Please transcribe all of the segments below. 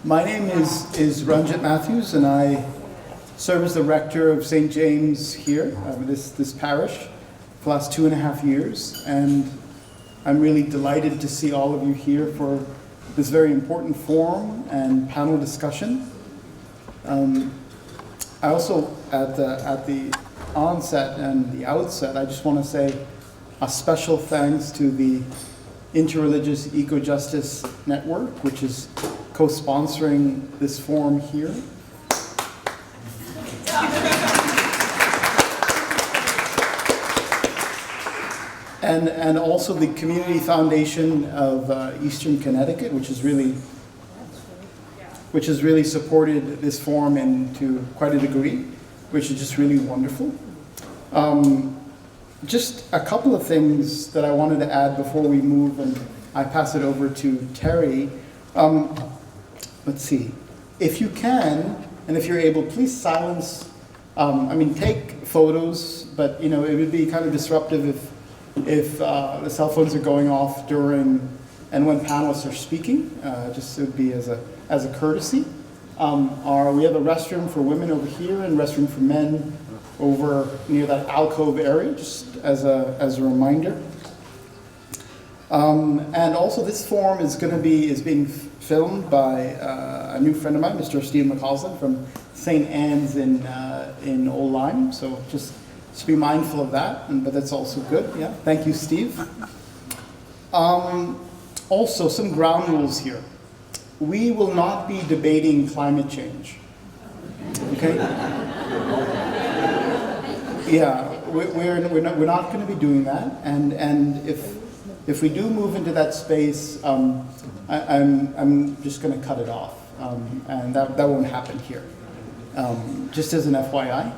My name is Ranjit Matthews, and I serve as the rector of St. James here, this parish, for the last 2.5 years. And I'm really delighted to see all of you here for this very important forum and panel discussion. I also, at the onset and the outset, I just want to say a special thanks to the Interreligious Eco-Justice Network, which is co-sponsoring this forum here. And also the Community Foundation of Eastern Connecticut, which has really supported this forum to quite a degree, which is just really wonderful. Just a couple of things that I wanted to add before we move, and I pass it over to Terry. Let's see. If you can, and if you're able, please silence. Take photos, but it would be kind of disruptive if the cell phones are going off during and when panelists are speaking. Just it would be as a courtesy. We have a restroom for women over here and restroom for men over near that alcove area, just as a reminder. And also, this forum is being filmed by a new friend of mine, Mr. Steve McCausland from St. Anne's in Old Lyme. So just be mindful of that, but that's also good. Yeah, thank you, Steve. Also, some ground rules here. We will not be debating climate change. Okay. Yeah, we're not going to be doing that, and if we do move into that space, I'm just going to cut it off, and that won't happen here. Just as an FYI,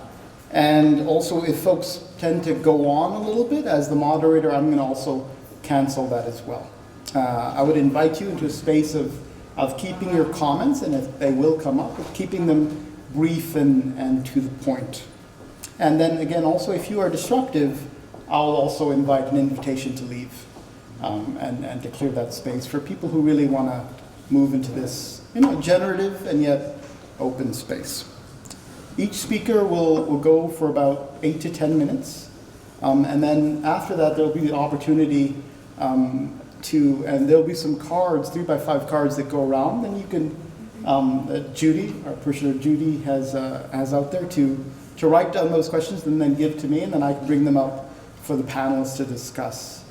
and also if folks tend to go on a little bit as the moderator, I'm going to also cancel that as well. I would invite you into a space of keeping your comments, and if they will come up, of keeping them brief and to the point. And then again, also, if you are disruptive, I'll also invite an invitation to leave and to clear that space for people who really want to move into this, generative and yet open space. Each speaker will go for about 8 to 10 minutes. And then after that, there'll be the opportunity and there'll be some cards, 3x5 cards that go around, and you can, Judy, our parishioner Judy, has out there to write down those questions and then give to me, and then I can bring them up for the panelists to discuss.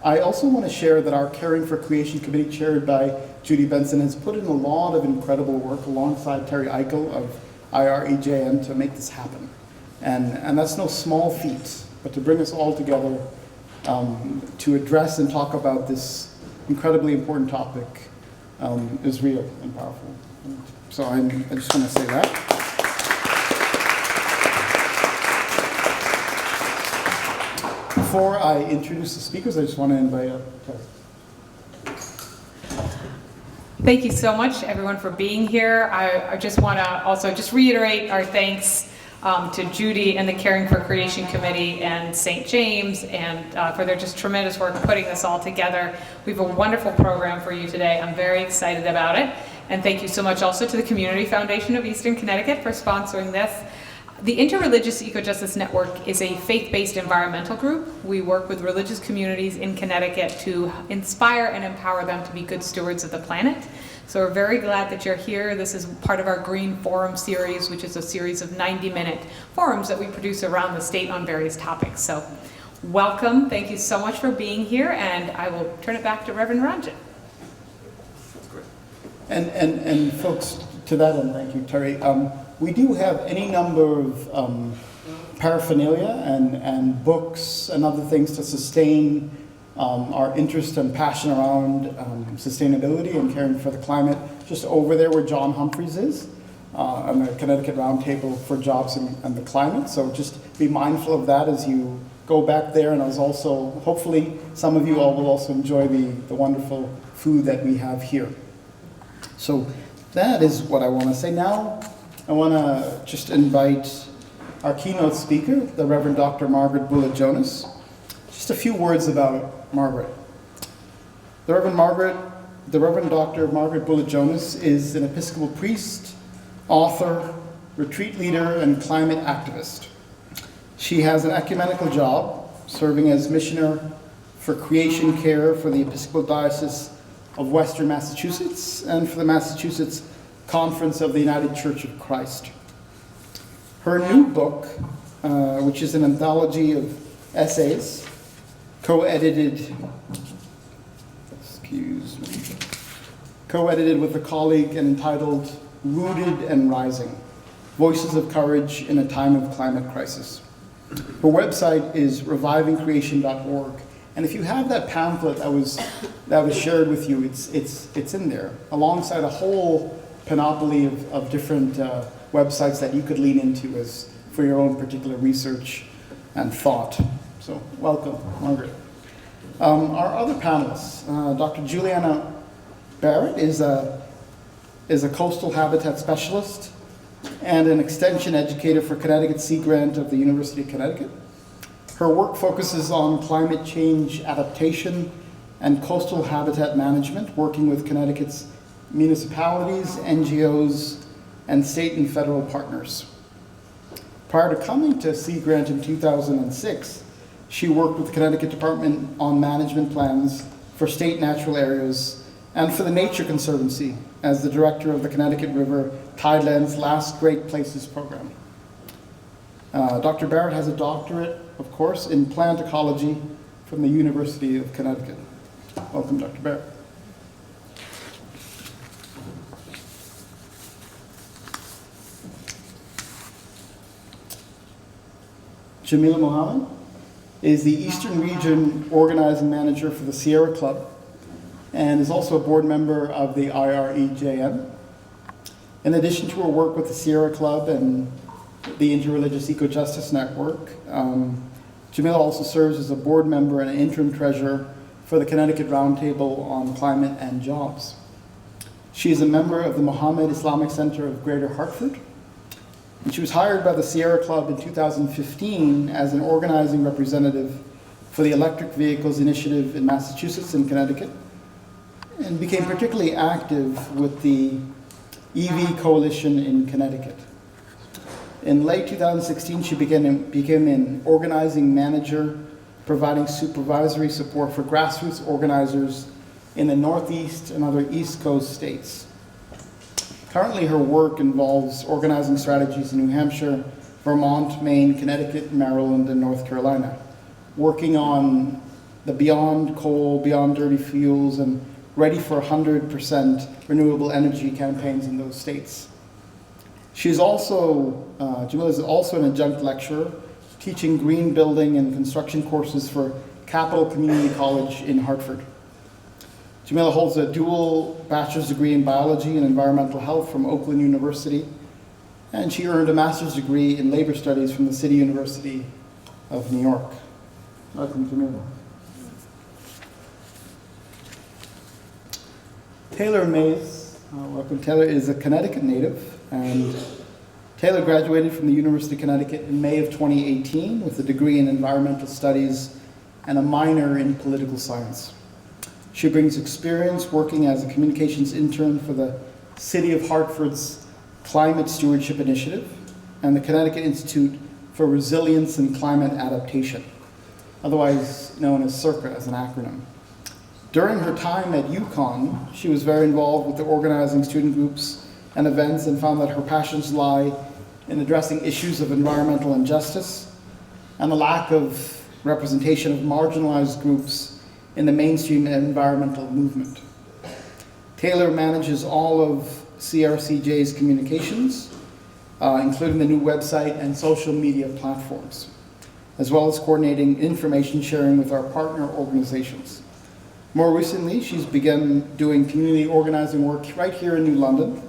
I also want to share that our Caring for Creation Committee, chaired by Judy Benson, has put in a lot of incredible work alongside Terry Eichel of IREJN to make this happen. And that's no small feat, but to bring us all together to address and talk about this incredibly important topic is real and powerful. So I just want to say that. Before I introduce the speakers, I just want to invite Terry. Thank you so much, everyone, for being here. I just want to also just reiterate our thanks to Judy and the Caring for Creation Committee and St. James and for their just tremendous work putting this all together. We have a wonderful program for you today. I'm very excited about it. And thank you so much also to the Community Foundation of Eastern Connecticut for sponsoring this. The Interreligious Eco-Justice Network is a faith-based environmental group. We work with religious communities in Connecticut to inspire and empower them to be good stewards of the planet. So we're very glad that you're here. This is part of our Green Forum series, which is a series of 90-minute forums that we produce around the state on various topics. So welcome. Thank you so much for being here, and I will turn it back to Reverend Ranjit. That's great. And folks, to that end, thank you, Terry. We do have any number of paraphernalia and books and other things to sustain our interest and passion around sustainability and caring for the climate, just over there where John Humphreys is, on the Connecticut Roundtable for Jobs and the Climate. So just be mindful of that as you go back there. And as also, hopefully, some of you all will also enjoy the wonderful food that we have here. So that is what I want to say. Now, I want to just invite our keynote speaker, the Reverend Dr. Margaret Bullit-Jonas. Just a few words about Margaret. The Reverend Margaret the Reverend Dr. Margaret Bullit-Jonas is an Episcopal priest, author, retreat leader, and climate activist. She has an ecumenical job, serving as missioner for creation care for the Episcopal Diocese of Western Massachusetts and for the Massachusetts Conference of the United Church of Christ. Her new book, which is an anthology of essays, co-edited with a colleague and entitled Rooted and Rising, Voices of Courage in a Time of Climate Crisis. Her website is revivingcreation.org. And if you have that pamphlet that was shared with you, it's in there, alongside a whole panoply of different websites that you could lean into for your own particular research and thought. So welcome, Margaret. Our other panelists, Dr. Juliana Barrett is a coastal habitat specialist and an extension educator for Connecticut Sea Grant of the University of Connecticut. Her work focuses on climate change adaptation and coastal habitat management, working with Connecticut's municipalities, NGOs, and state and federal partners. Prior to coming to Sea Grant in 2006, she worked with the Connecticut Department on management plans for state natural areas and for the Nature Conservancy as the director of the Connecticut River Tidelands Last Great Places program. Dr. Barrett has a doctorate, of course, in plant ecology from the University of Connecticut. Welcome, Dr. Barrett. Jameelah Muhammed is the Eastern Region Organizing Manager for the Sierra Club and is also a board member of the IREJN. In addition to her work with the Sierra Club and the Interreligious Eco-Justice Network, Jameelah also serves as a board member and an interim treasurer for the Connecticut Roundtable on Climate and Jobs. She is a member of the Muhammad Islamic Center of Greater Hartford, and she was hired by the Sierra Club in 2015 as an organizing representative for the Electric Vehicles Initiative in Massachusetts and Connecticut, and became particularly active with the EV Coalition in Connecticut. In late 2016, she became an organizing manager, providing supervisory support for grassroots organizers in the Northeast and other East Coast states. Currently, her work involves organizing strategies in New Hampshire, Vermont, Maine, Connecticut, Maryland, and North Carolina, working on the Beyond Coal, Beyond Dirty Fuels, and Ready for 100% renewable energy campaigns in those states. Jameelah is also an adjunct lecturer, teaching green building and construction courses for Capital Community College in Hartford. Jameelah holds a dual bachelor's degree in biology and environmental health from Oakland University, and she earned a master's degree in labor studies from the City University of New York. Welcome, Jameelah. Taylor Mays, welcome. Taylor is a Connecticut native, and Taylor graduated from the University of Connecticut in May of 2018 with a degree in environmental studies and a minor in political science. She brings experience working as a communications intern for the City of Hartford's Climate Stewardship Initiative and the Connecticut Institute for Resilience and Climate Adaptation, otherwise known as CIRCA as an acronym. During her time at UConn, she was very involved with the organizing student groups and events and found that her passions lie in addressing issues of environmental injustice and the lack of representation of marginalized groups in the mainstream environmental movement. Taylor manages all of CRCJ's communications, including the new website and social media platforms, as well as coordinating information sharing with our partner organizations. More recently, she's begun doing community organizing work right here in New London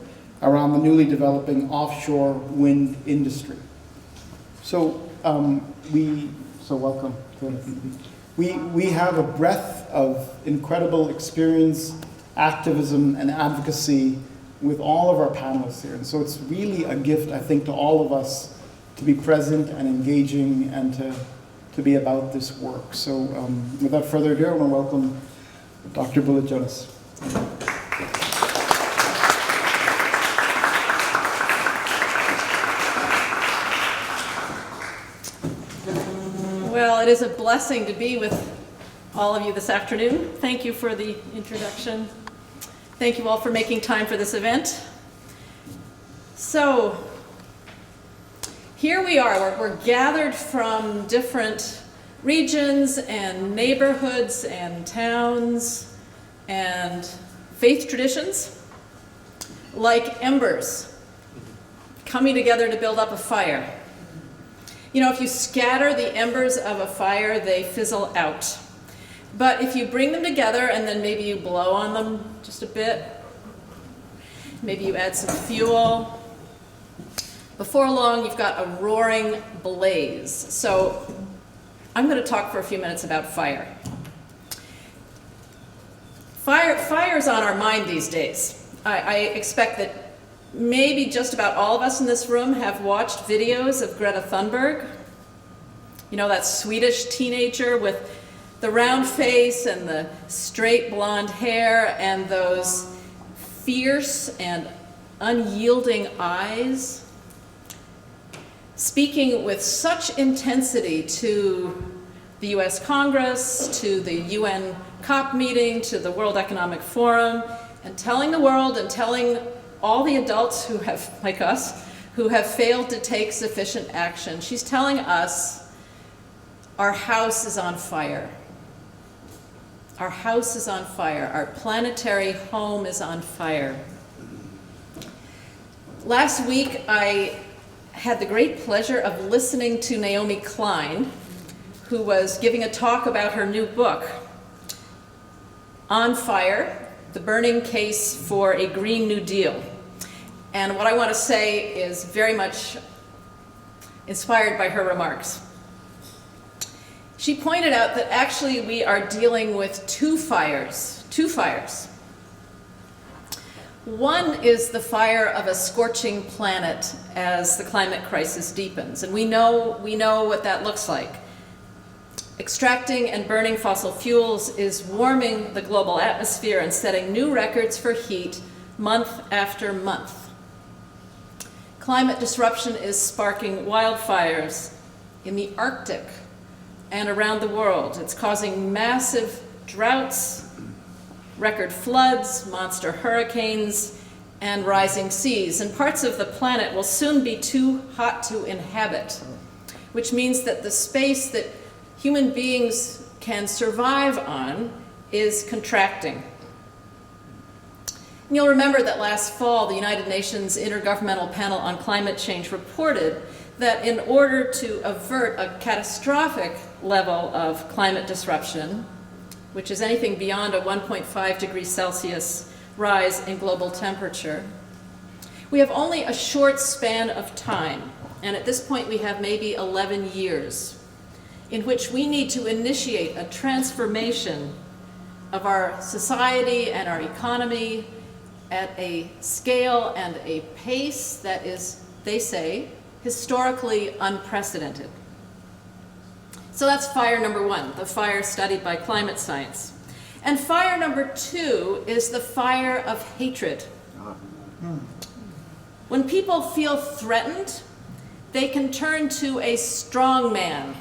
around the newly developing offshore wind industry. So welcome. We have a breadth of incredible experience, activism, and advocacy with all of our panelists here. And so it's really a gift, I think, to all of us to be present and engaging and to be about this work. So without further ado, I want to welcome Dr. Bullit-Jonas. Well, it is a blessing to be with all of you this afternoon. Thank you for the introduction. Thank you all for making time for this event. So, here we are. We're gathered from different regions and neighborhoods and towns and faith traditions, like embers coming together to build up a fire. You know, if you scatter the embers of a fire, they fizzle out. But if you bring them together and then maybe you blow on them just a bit, maybe you add some fuel, before long you've got a roaring blaze. So I'm going to talk for a few minutes about fire. Fire's on our mind these days. I expect that maybe just about all of us in this room have watched videos of Greta Thunberg. You know, that Swedish teenager with the round face and the straight blonde hair and those fierce and unyielding eyes, speaking with such intensity to the US Congress, to the UN COP meeting, to the World Economic Forum, and telling the world and telling all the adults who have, like us, who have failed to take sufficient action. She's telling us our house is on fire. Our house is on fire. Our planetary home is on fire. Last week, I had the great pleasure of listening to Naomi Klein, who was giving a talk about her new book, On Fire, The Burning Case for a Green New Deal. And what I want to say is very much inspired by her remarks. She pointed out that actually we are dealing with two fires. One is the fire of a scorching planet as the climate crisis deepens, and we know what that looks like. Extracting and burning fossil fuels is warming the global atmosphere and setting new records for heat month after month. Climate disruption is sparking wildfires in the Arctic and around the world. It's causing massive droughts, record floods, monster hurricanes, and rising seas. And parts of the planet will soon be too hot to inhabit, which means that the space that human beings can survive on is contracting. And you'll remember that last fall, the United Nations Intergovernmental Panel on Climate Change reported that in order to avert a catastrophic level of climate disruption, which is anything beyond a 1.5 degrees Celsius rise in global temperature, we have only a short span of time, and at this point we have maybe 11 years, in which we need to initiate a transformation of our society and our economy at a scale and a pace that is, they say, historically unprecedented. So that's fire number one, the fire studied by climate science. And fire number two is the fire of hatred. When people feel threatened, they can turn to a strong man,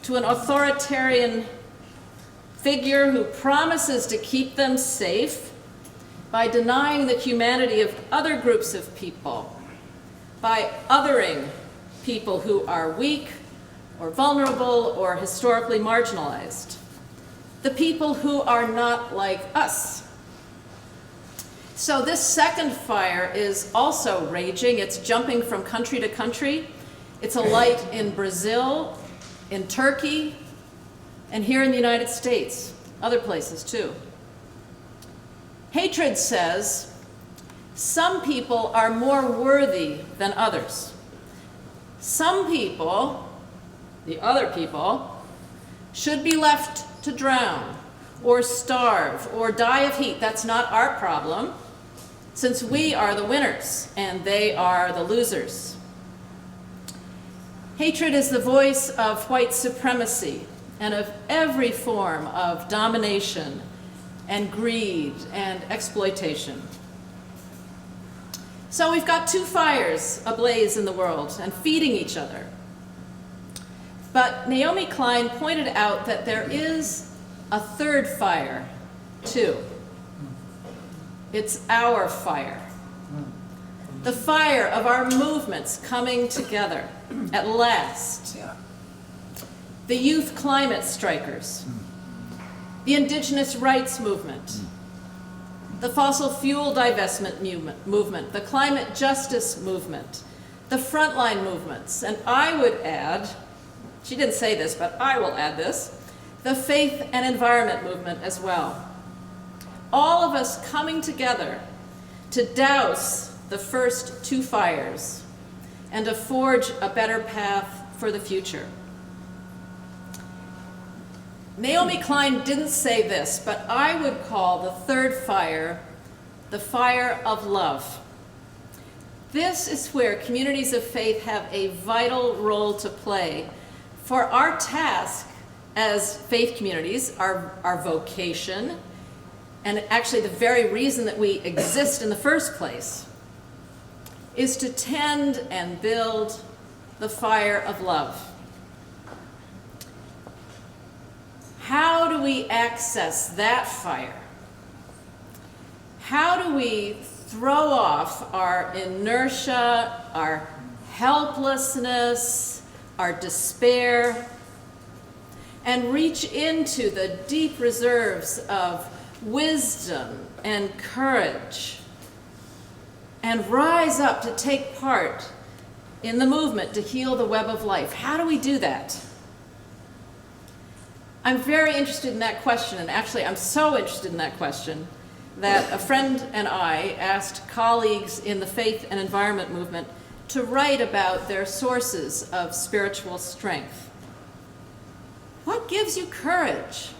to an authoritarian figure who promises to keep them safe by denying the humanity of other groups of people, by othering people who are weak or vulnerable or historically marginalized, the people who are not like us. So this second fire is also raging. It's jumping from country to country. It's alight in Brazil, in Turkey, and here in the United States, other places too. Hatred says, some people are more worthy than others. Some people, the other people, should be left to drown or starve or die of heat. That's not our problem, since we are the winners and they are the losers. Hatred is the voice of white supremacy and of every form of domination and greed and exploitation. So we've got two fires ablaze in the world and feeding each other. But Naomi Klein pointed out that there is a third fire, too. It's our fire. The fire of our movements coming together at last. The youth climate strikers, the indigenous rights movement, the fossil fuel divestment movement, the climate justice movement, the frontline movements, and I would add, she didn't say this, but I will add this, the faith and environment movement as well. All of us coming together to douse the first two fires and to forge a better path for the future. Naomi Klein didn't say this, but I would call the third fire the fire of love. This is where communities of faith have a vital role to play. For our task as faith communities, our vocation, and actually the very reason that we exist in the first place, is to tend and build the fire of love. How do we access that fire? How do we throw off our inertia, our helplessness, our despair, and reach into the deep reserves of wisdom and courage, and rise up to take part in the movement to heal the web of life? How do we do that? I'm very interested in that question, and actually I'm so interested in that question that a friend and I asked colleagues in the faith and environment movement to write about their sources of spiritual strength. What gives you courage?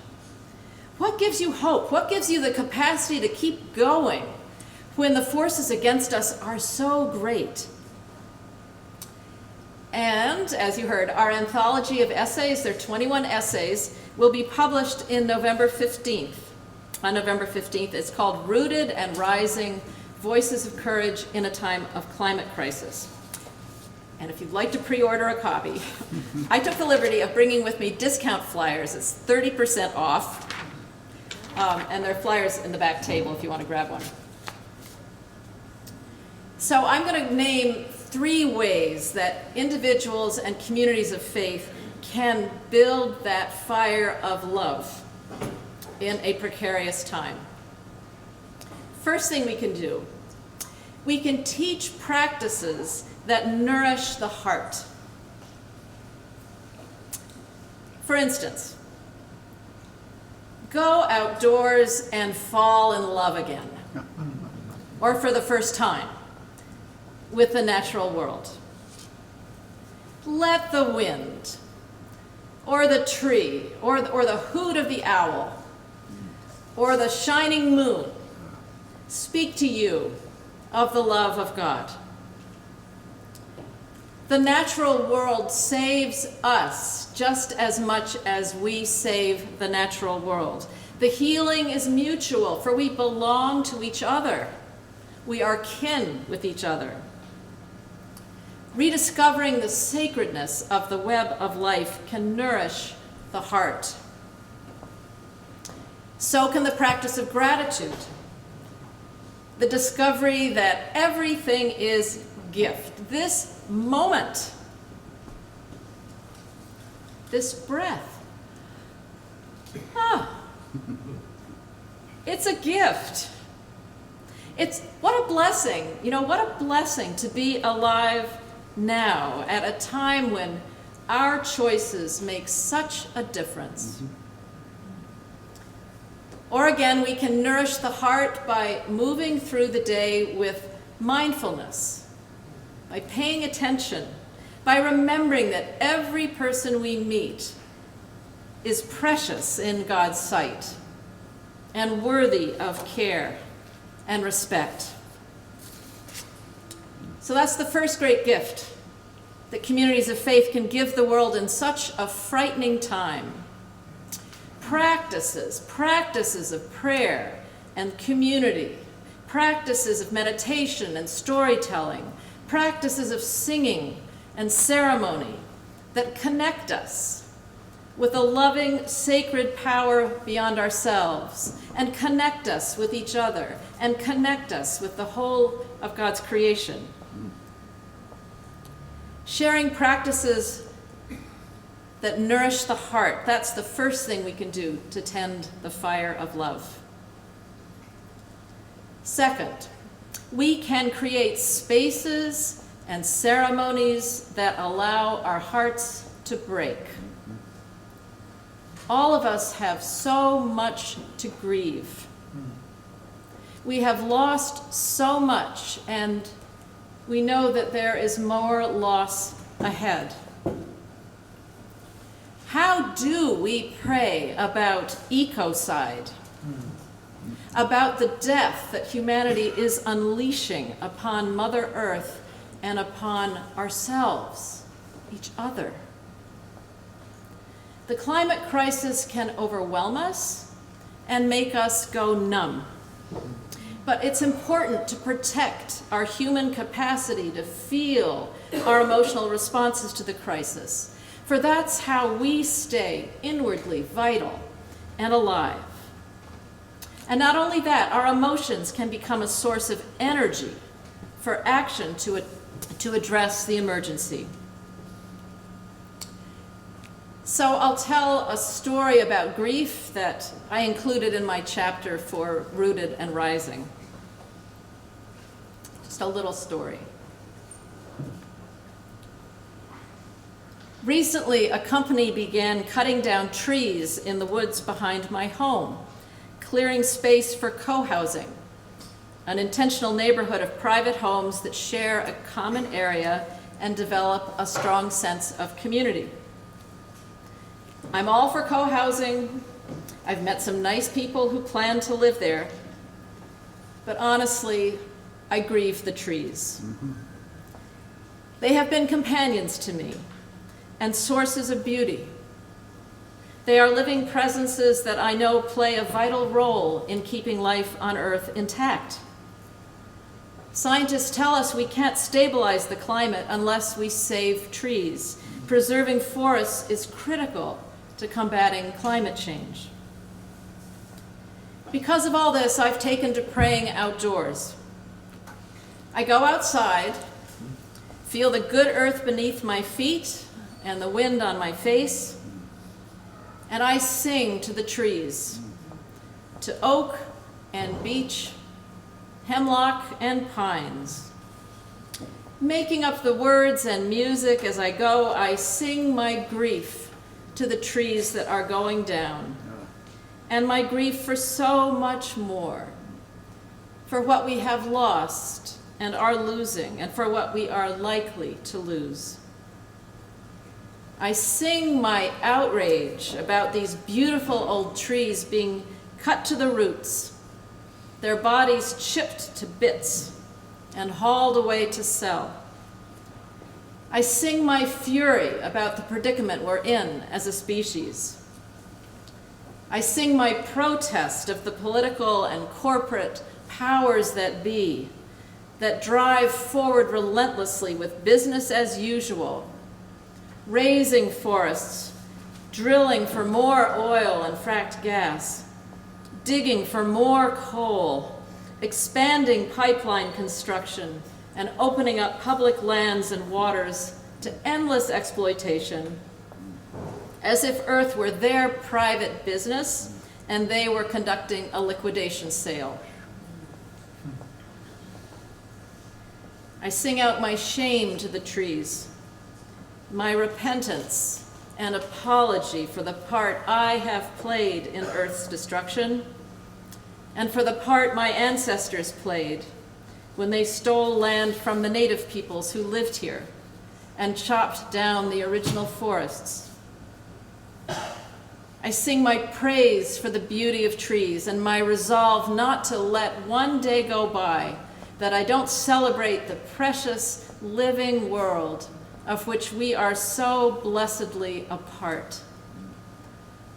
What gives you hope? What gives you the capacity to keep going when the forces against us are so great? And, as you heard, our anthology of essays, there are 21 essays, will be published in November 15th. On November 15th, it's called Rooted and Rising, Voices of Courage in a Time of Climate Crisis. And if you'd like to pre-order a copy, I took the liberty of bringing with me discount flyers. It's 30% off, and there are flyers in the back table if you want to grab one. So I'm going to name 3 ways that individuals and communities of faith can build that fire of love in a precarious time. First thing we can do, we can teach practices that nourish the heart. For instance, go outdoors and fall in love again, or for the first time, with the natural world. Let the wind, or the tree, or the hoot of the owl, or the shining moon speak to you of the love of God. The natural world saves us just as much as we save the natural world. The healing is mutual, for we belong to each other. We are kin with each other. Rediscovering the sacredness of the web of life can nourish the heart. So can the practice of gratitude. The discovery that everything is gift. This moment, this breath, it's a gift. It's what a blessing, what a blessing to be alive now at a time when our choices make such a difference. Or again, we can nourish the heart by moving through the day with mindfulness, by paying attention, by remembering that every person we meet is precious in God's sight and worthy of care and respect. So that's the first great gift that communities of faith can give the world in such a frightening time. practices of prayer and community, practices of meditation and storytelling, practices of singing and ceremony that connect us with a loving, sacred power beyond ourselves, and connect us with each other, and connect us with the whole of God's creation. Sharing practices that nourish the heart, that's the first thing we can do to tend the fire of love. Second, we can create spaces and ceremonies that allow our hearts to break. All of us have so much to grieve. We have lost so much, and we know that there is more loss ahead. How do we pray about ecocide? About the death that humanity is unleashing upon Mother Earth and upon ourselves, each other? The climate crisis can overwhelm us and make us go numb. But it's important to protect our human capacity to feel our emotional responses to the crisis, for that's how we stay inwardly vital and alive. And not only that, our emotions can become a source of energy for action to address the emergency. So I'll tell a story about grief that I included in my chapter for Rooted and Rising. Just a little story. Recently, a company began cutting down trees in the woods behind my home, clearing space for co-housing, an intentional neighborhood of private homes that share a common area and develop a strong sense of community. I'm all for co-housing. I've met some nice people who plan to live there, but honestly, I grieve the trees. They have been companions to me and sources of beauty. They are living presences that I know play a vital role in keeping life on Earth intact. Scientists tell us we can't stabilize the climate unless we save trees. Preserving forests is critical to combating climate change. Because of all this, I've taken to praying outdoors. I go outside, feel the good earth beneath my feet and the wind on my face, and I sing to the trees, to oak and beech, hemlock and pines. Making up the words and music as I go, I sing my grief to the trees that are going down, and my grief for so much more, for what we have lost and are losing, and for what we are likely to lose. I sing my outrage about these beautiful old trees being cut to the roots, their bodies chipped to bits and hauled away to sell. I sing my fury about the predicament we're in as a species. I sing my protest of the political and corporate powers that be, that drive forward relentlessly with business as usual, raising forests, drilling for more oil and fracked gas, digging for more coal, expanding pipeline construction, and opening up public lands and waters to endless exploitation, as if Earth were their private business and they were conducting a liquidation sale. I sing out my shame to the trees, my repentance and apology for the part I have played in Earth's destruction, and for the part my ancestors played when they stole land from the native peoples who lived here and chopped down the original forests. I sing my praise for the beauty of trees and my resolve not to let one day go by that I don't celebrate the precious living world of which we are so blessedly a part.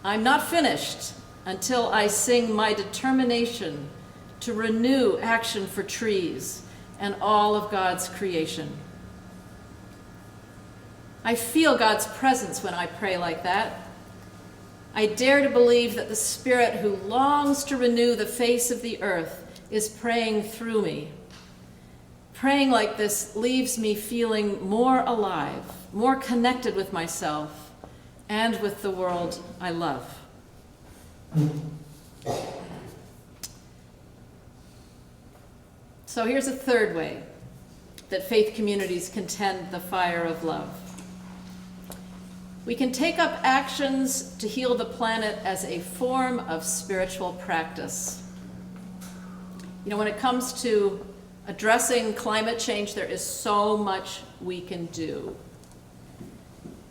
I'm not finished until I sing my determination to renew action for trees and all of God's creation. I feel God's presence when I pray like that. I dare to believe that the Spirit who longs to renew the face of the earth is praying through me. Praying like this leaves me feeling more alive, more connected with myself and with the world I love. So here's a third way that faith communities can tend the fire of love. We can take up actions to heal the planet as a form of spiritual practice. You know, when it comes to addressing climate change, there is so much we can do.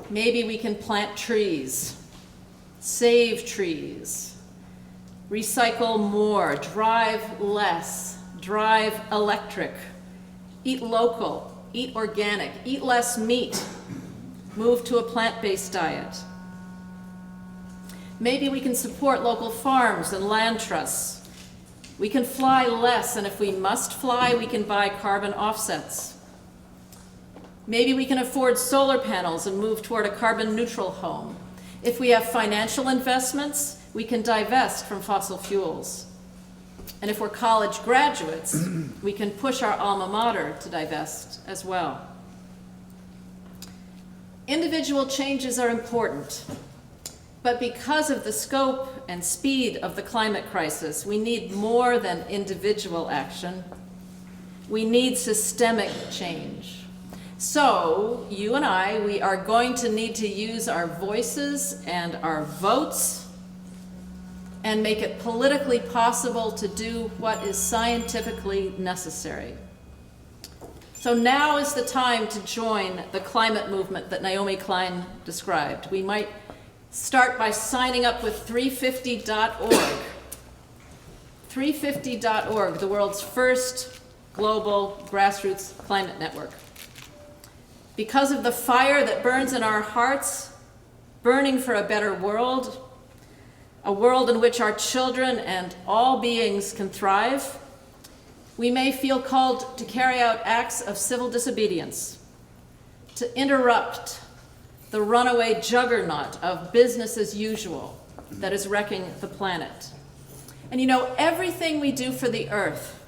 Maybe we can plant trees, save trees, recycle more, drive less, drive electric, eat local, eat organic, eat less meat, move to a plant-based diet. Maybe we can support local farms and land trusts. We can fly less, and if we must fly, we can buy carbon offsets. Maybe we can afford solar panels and move toward a carbon-neutral home. If we have financial investments, we can divest from fossil fuels. And if we're college graduates, we can push our alma mater to divest as well. Individual changes are important, but because of the scope and speed of the climate crisis, we need more than individual action. We need systemic change. So, you and I, we are going to need to use our voices and our votes and make it politically possible to do what is scientifically necessary. So now is the time to join the climate movement that Naomi Klein described. We might start by signing up with 350.org. 350.org, the world's first global grassroots climate network. Because of the fire that burns in our hearts, burning for a better world, a world in which our children and all beings can thrive, we may feel called to carry out acts of civil disobedience, to interrupt the runaway juggernaut of business as usual that is wrecking the planet. And you know, everything we do for the earth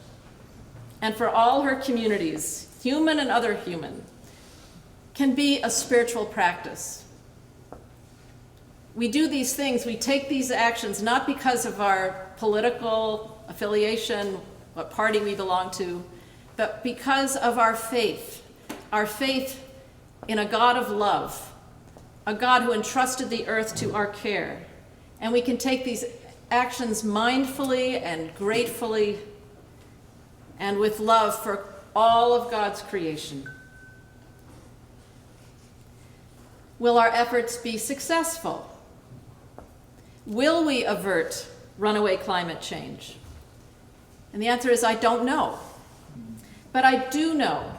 and for all her communities, human and other human, can be a spiritual practice. We do these things, we take these actions not because of our political affiliation, what party we belong to, but because of our faith in a God of love, a God who entrusted the earth to our care. And we can take these actions mindfully and gratefully and with love for all of God's creation. Will our efforts be successful? Will we avert runaway climate change? And the answer is, I don't know. But I do know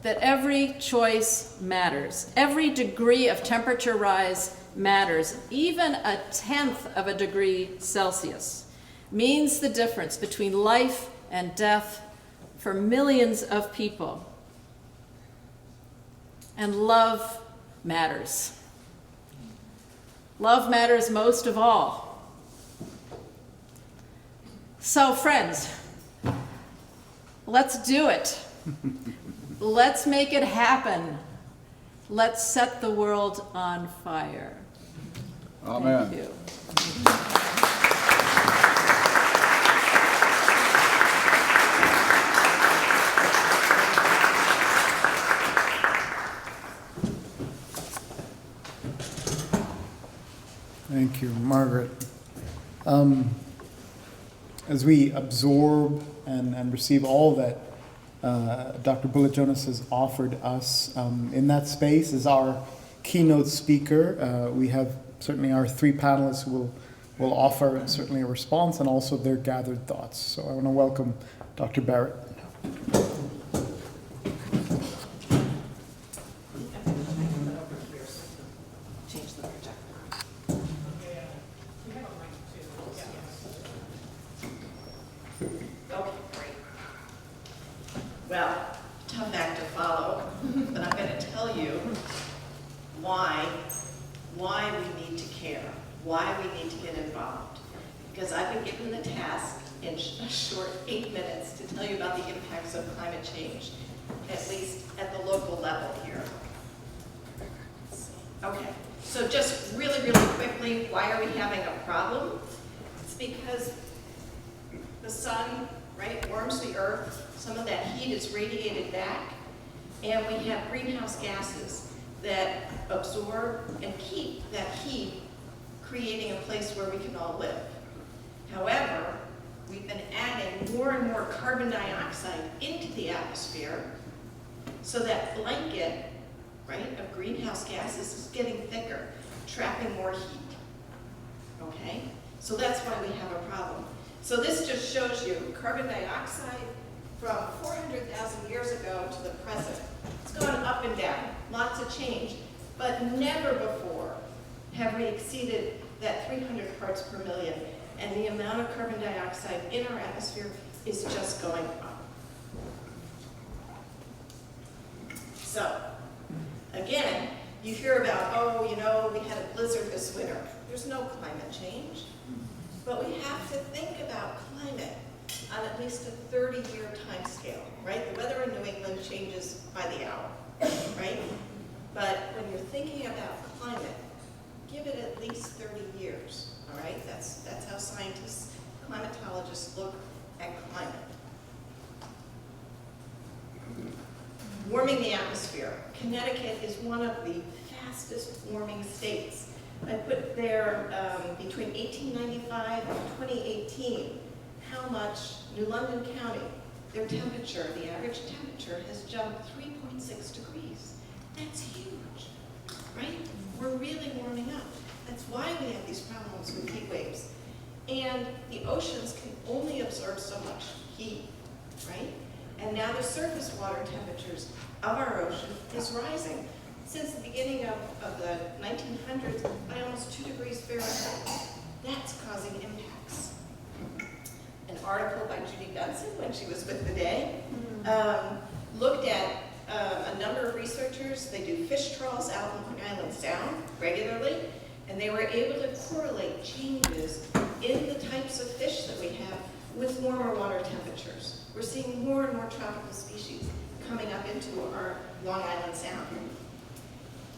that every choice matters. Every degree of temperature rise matters. Even a 1/10 of a degree Celsius means the difference between life and death for millions of people. And love matters. Love matters most of all. So, friends, let's do it. Let's make it happen. Let's set the world on fire. Amen. Thank you. Thank you, Margaret. As we absorb and receive all that Dr. Bullit-Jonas has offered us in that space as our keynote speaker, we have certainly our three panelists who will offer certainly a response and also their gathered thoughts. So I want to welcome Dr. Barrett. why we need to get involved. Because I've been given the task in a short 8 minutes to tell you about the impacts of climate change, at least at the local level here. Okay, so just really, really quickly, why are we having a problem? It's because the sun, right, warms the earth. Some of that heat is radiated back, and we have greenhouse gases that absorb and keep that heat, creating a place where we can all live. However, we've been adding more and more carbon dioxide into the atmosphere, so that blanket, right, of greenhouse gases is getting thicker, trapping more heat. Okay? So that's why we have a problem. So this just shows you carbon dioxide from 400,000 years ago to the present. It's going up and down, lots of change, but never before have we exceeded that 300 parts per million, and the amount of carbon dioxide in our atmosphere is just going up. So, again, you hear about, oh, you know, we had a blizzard this winter. There's no climate change, but we have to think about climate on at least a 30-year time scale, right? The weather in New England changes by the hour, right? But when you're thinking about climate, give it at least 30 years, all right? That's how scientists, climatologists look at climate. Warming the atmosphere. Connecticut is one of the fastest warming states. I put there between 1895 and 2018, how much New London County, their temperature, the average temperature has jumped 3.6 degrees. That's huge, right? We're really warming up. That's why we have these problems with heat waves. And the oceans can only absorb so much heat, right? And now the surface water temperatures of our ocean is rising. Since the beginning of the 1900s, by almost 2 degrees Fahrenheit. That's causing impacts. An article by Judy Benson, when she was with the Day, looked at a number of researchers. They do fish trawls out in Long Island Sound regularly, and they were able to correlate changes in the types of fish that we have with warmer water temperatures. We're seeing more and more tropical species coming up into our Long Island Sound.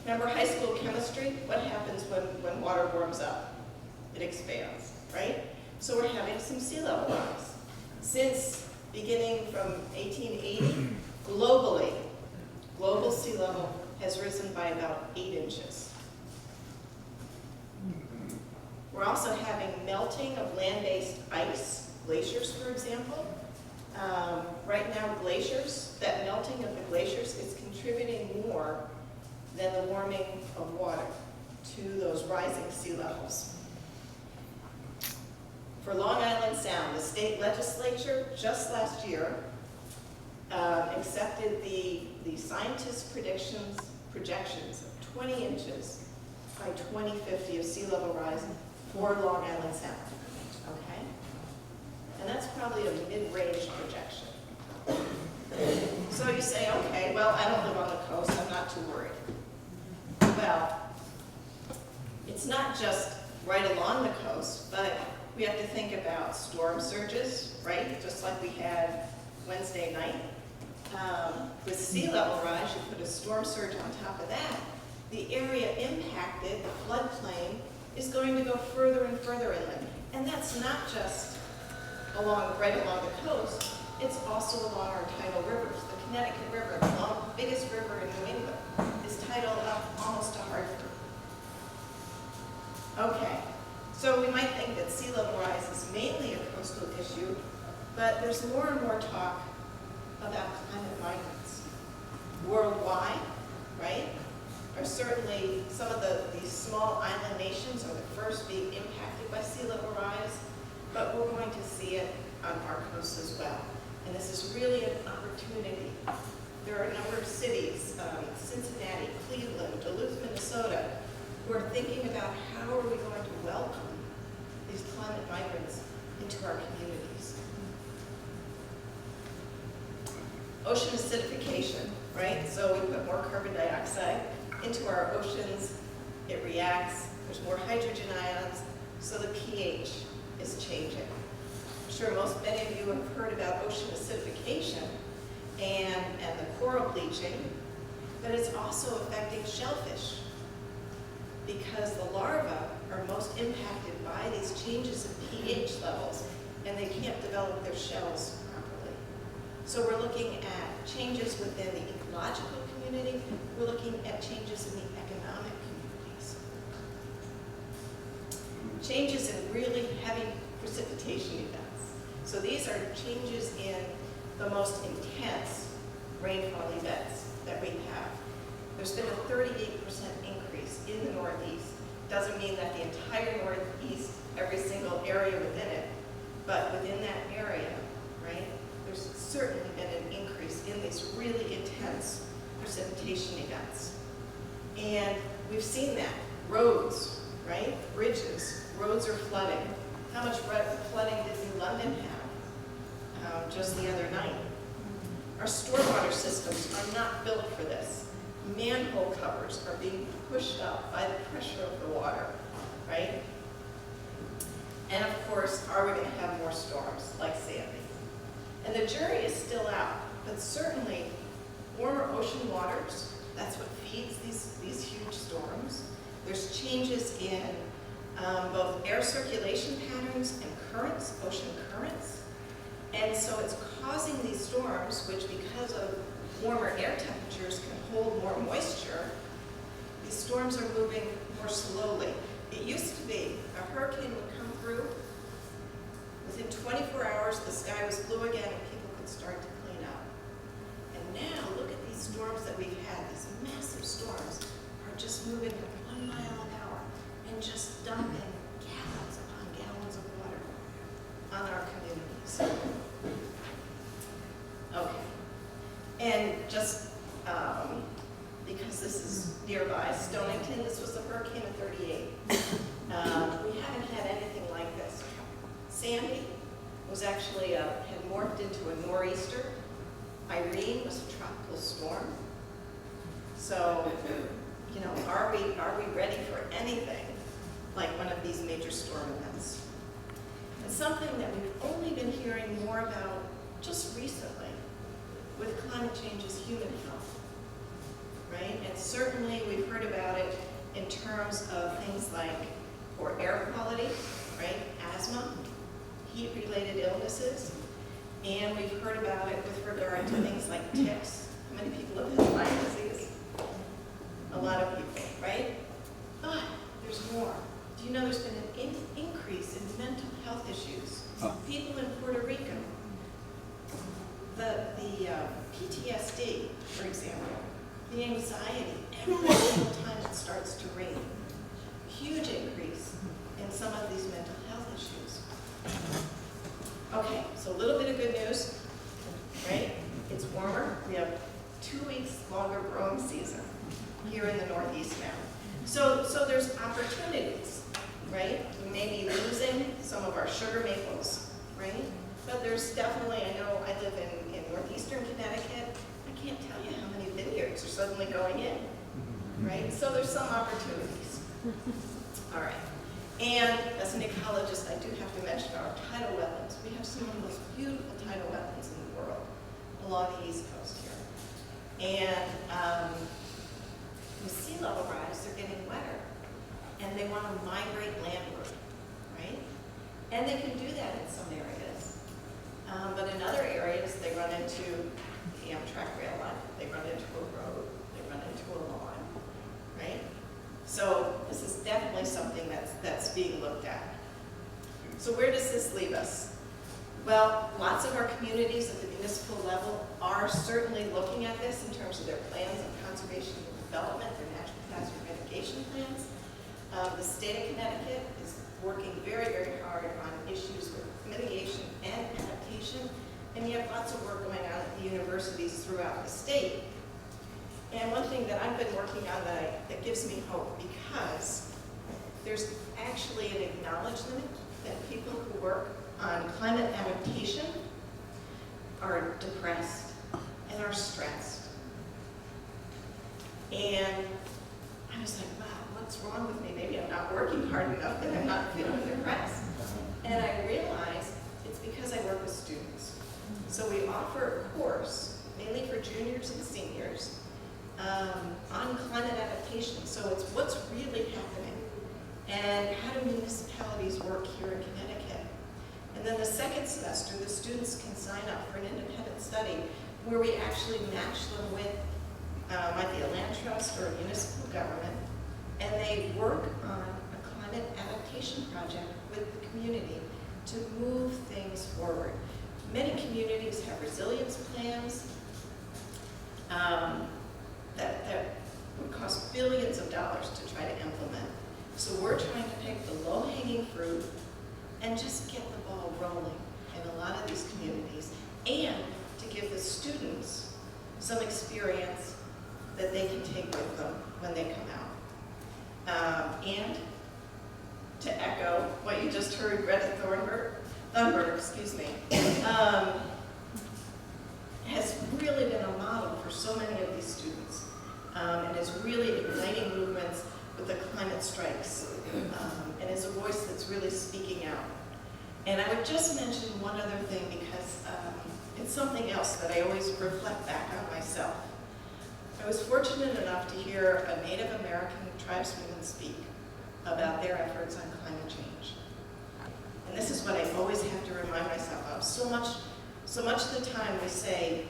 Remember high school chemistry? What happens when water warms up? It expands, right? So we're having some sea level rise. Since beginning from 1880, globally, global sea level has risen by about 8 inches. We're also having melting of land-based ice, glaciers, for example. Right now, glaciers, that melting of the glaciers is contributing more than the warming of water to those rising sea levels. For Long Island Sound, the state legislature just last year accepted the scientists' projections of 20 inches by 2050 of sea level rise for Long Island Sound, okay? And that's probably a mid-range projection. So you say, okay, well, I don't live on the coast, I'm not too worried. Well, it's not just right along the coast, but we have to think about storm surges, right? Just like we had Wednesday night. With sea level rise, you put a storm surge on top of that. The area impacted, the floodplain, is going to go further and further inland. And that's not just right along the coast, it's also along our tidal rivers. The Connecticut River, the biggest river in New England, is tidal up almost to Hartford. Okay, so we might think that sea level rise is mainly a coastal issue, but there's more and more talk about climate migrants. Worldwide, right, are certainly some of these small island nations are the first being impacted by sea level rise, but we're going to see it on our coast as well. And this is really an opportunity. There are a number of cities, Cincinnati, Cleveland, Duluth, Minnesota, who are thinking about how are we going to welcome these climate migrants into our communities. Ocean acidification, right? So we put more carbon dioxide into our oceans, it reacts, there's more hydrogen ions, so the pH is changing. I'm sure many of you have heard about ocean acidification and the coral bleaching, but it's also affecting shellfish because the larvae are most impacted by these changes in pH levels, and they can't develop their shells properly. So we're looking at changes within the ecological community, we're looking at changes in the economic communities. Changes in really heavy precipitation events. So these are changes in the most intense rainfall events that we have. There's been a 38% increase in the Northeast. Doesn't mean that the entire Northeast, every single area within it, but within that area, right, there's certainly been an increase in these really intense precipitation events. And we've seen that. Roads, right, bridges, roads are flooding. How much flooding did New London have just the other night? Our stormwater systems are not built for this. Manhole covers are being pushed up by the pressure of the water, right? And of course, are we going to have more storms like Sandy? And the jury is still out, but certainly warmer ocean waters, that's what feeds these huge storms. There's changes in both air circulation patterns and currents, ocean currents. And so it's causing these storms, which because of warmer air temperatures can hold more moisture, these storms are moving more slowly. It used to be a hurricane would come through, within 24 hours the sky was blue again and people could start to clean up. And now look at these storms that we've had, these massive storms are just moving at 1 mile an hour and just dumping gallons upon gallons of water on our communities. Okay. And just because this is nearby, Stonington, this was a hurricane of 38. We haven't had anything like this. Sandy was actually, had morphed into a nor'easter. Irene was a tropical storm. So, you know, are we ready for anything like one of these major storm events? And something that we've only been hearing more about just recently with climate change is human health, right? And certainly we've heard about it in terms of things like poor air quality, right? Asthma, heat-related illnesses, and we've heard about it with regard to things like ticks. How many people have had Lyme disease? A lot of people, right? But there's more. Do you know there's been an increase in mental health issues? People in Puerto Rico, the PTSD, for example, the anxiety every single time it starts to rain. Huge increase in some of these mental health issues. Okay, so a little bit of good news, right? It's warmer. We have 2 weeks longer growing season here in the Northeast now. So there's opportunities, right? We may be losing some of our sugar maples, right? But there's definitely, I know I live in northeastern Connecticut, I can't tell you how many vineyards are suddenly going in, right? So there's some opportunities. All right. And as an ecologist, I do have to mention our tidal wetlands. We have some of the most beautiful tidal wetlands in the world along the East Coast here. And with sea level rise, they're getting wetter. And they want to migrate landward, right? And they can do that in some areas. But in other areas, they run into the Amtrak rail line, they run into a road, they run into a lawn, right? So this is definitely something that's being looked at. So where does this leave us? Well, lots of our communities at the municipal level are certainly looking at this in terms of their plans of conservation and development, their natural disaster mitigation plans. The state of Connecticut is working very, very hard on issues with mitigation and adaptation, and you have lots of work going on at the universities throughout the state. And one thing that I've been working on that gives me hope, because there's actually an acknowledgement that people who work on climate adaptation are depressed and are stressed. And I was like, wow, what's wrong with me? Maybe I'm not working hard enough and I'm not feeling depressed. And I realized it's because I work with students. So we offer a course, mainly for juniors and seniors, on climate adaptation. So it's what's really happening and how do municipalities work here in Connecticut. And then the second semester, the students can sign up for an independent study where we actually match them with, might be a land trust or a municipal government, and they work on a climate adaptation project with the community to move things forward. Many communities have resilience plans that would cost billions of dollars to try to implement. So we're trying to pick the low-hanging fruit and just get the ball rolling in a lot of these communities, and to give the students some experience that they can take with them when they come out. And to echo what you just heard, Greta Thunberg, excuse me, has really been a model for so many of these students, and is really igniting movements with the climate strikes, and is a voice that's really speaking out. And I would just mention one other thing, because it's something else that I always reflect back on myself. I was fortunate enough to hear a Native American tribeswoman speak about their efforts on climate change. And this is what I always have to remind myself of. So much of the time we say,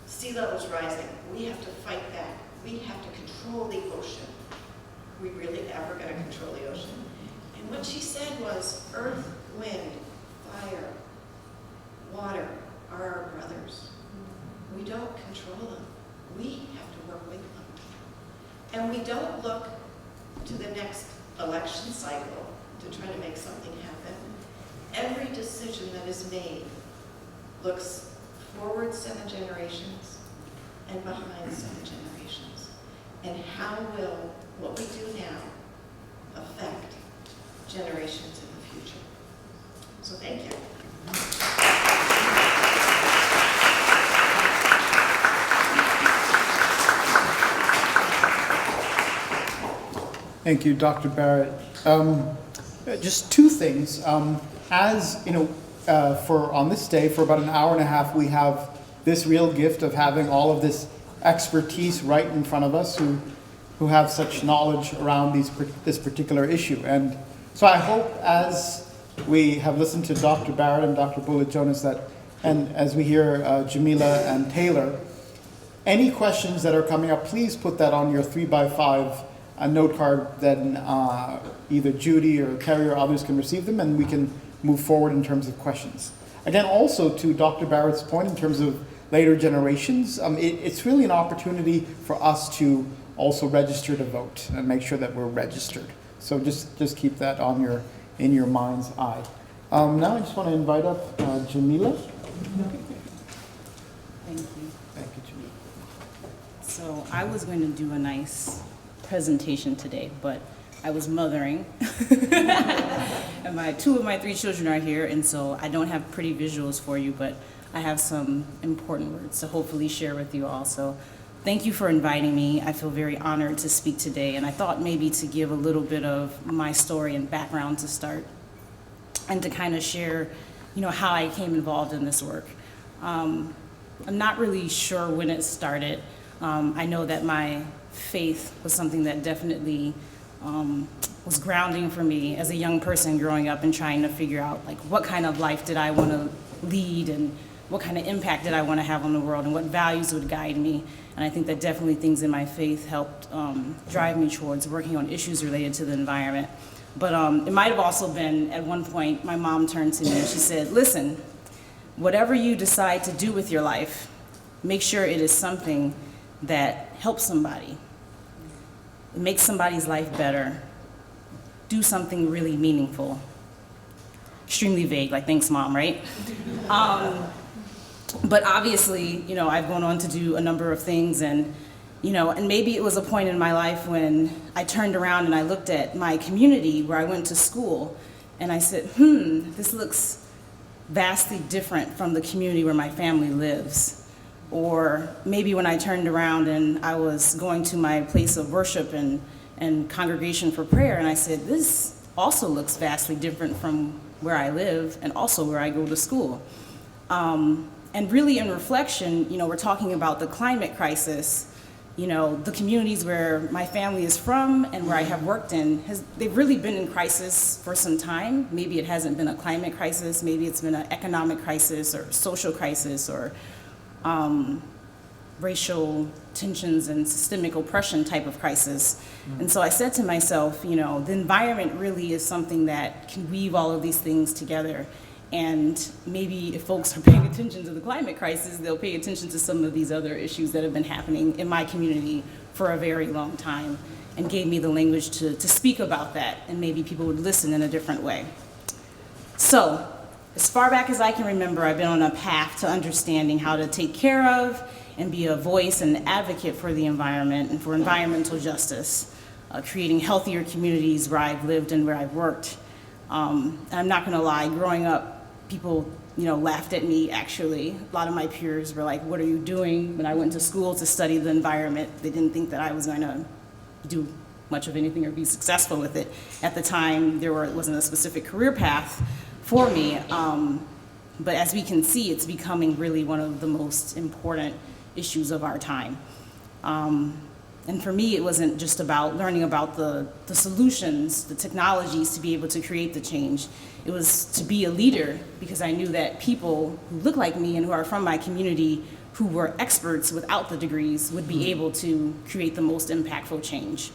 sea level's rising, we have to fight back, we have to control the ocean. Are we really ever going to control the ocean? And what she said was, earth, wind, fire, water are our brothers. We don't control them. We have to work with them. And we don't look to the next election cycle to try to make something happen. Every decision that is made looks forward 7 generations and behind 7 generations. And how will what we do now affect generations in the future? So thank you. Thank you, Dr. Barrett. Just 2 things. As you know, on this day, for about an hour and a half, we have this real gift of having all of this expertise right in front of us who have such knowledge around this particular issue. And so I hope, as we have listened to Dr. Barrett and Dr. Bullit-Jonas, and as we hear Jameelah and Taylor, any questions that are coming up, please put that on your 3x5 note card. Then either Judy or Carrie or others can receive them, and we can move forward in terms of questions. Again, also to Dr. Barrett's point in terms of later generations, it's really an opportunity for us to also register to vote and make sure that we're registered. So just keep that in your mind's eye. Now I just want to invite up Jameelah. Thank you. Thank you, Jameelah. So I was going to do a nice presentation today, but I was mothering. And 2 of my 3 children are here, and so I don't have pretty visuals for you, but I have some important words to hopefully share with you all. So thank you for inviting me. I feel very honored to speak today, and I thought maybe to give a little bit of my story and background to start, and to kind of share, how I became involved in this work. I'm not really sure when it started. I know that my faith was something that definitely was grounding for me as a young person growing up and trying to figure out what kind of life did I want to lead, and what kind of impact did I want to have on the world, and what values would guide me. And I think that definitely things in my faith helped drive me towards working on issues related to the environment. But it might have also been, at one point, my mom turned to me and she said, listen, whatever you decide to do with your life, make sure it is something that helps somebody, make somebody's life better, do something really meaningful. Extremely vague, like thanks mom, right? But obviously, I've gone on to do a number of things, and maybe it was a point in my life when I turned around and I looked at my community where I went to school, and I said, this looks vastly different from the community where my family lives. Or maybe when I turned around and I was going to my place of worship and congregation for prayer, and I said, this also looks vastly different from where I live and also where I go to school. And really in reflection, we're talking about the climate crisis. The communities where my family is from and where I have worked in, they've really been in crisis for some time. Maybe it hasn't been a climate crisis, maybe it's been an economic crisis or social crisis or racial tensions and systemic oppression type of crisis. And so I said to myself, the environment really is something that can weave all of these things together. And maybe if folks are paying attention to the climate crisis, they'll pay attention to some of these other issues that have been happening in my community for a very long time, and gave me the language to speak about that, and maybe people would listen in a different way. So, as far back as I can remember, I've been on a path to understanding how to take care of and be a voice and advocate for the environment and for environmental justice, creating healthier communities where I've lived and where I've worked. And I'm not gonna lie, growing up, people, laughed at me, actually. A lot of my peers were like, what are you doing? When I went to school to study the environment, they didn't think that I was gonna do much of anything or be successful with it. At the time, wasn't a specific career path for me. But as we can see, it's becoming really one of the most important issues of our time. And for me, it wasn't just about learning about the solutions, the technologies to be able to create the change. It was to be a leader, because I knew that people who look like me and who are from my community, who were experts without the degrees, would be able to create the most impactful change.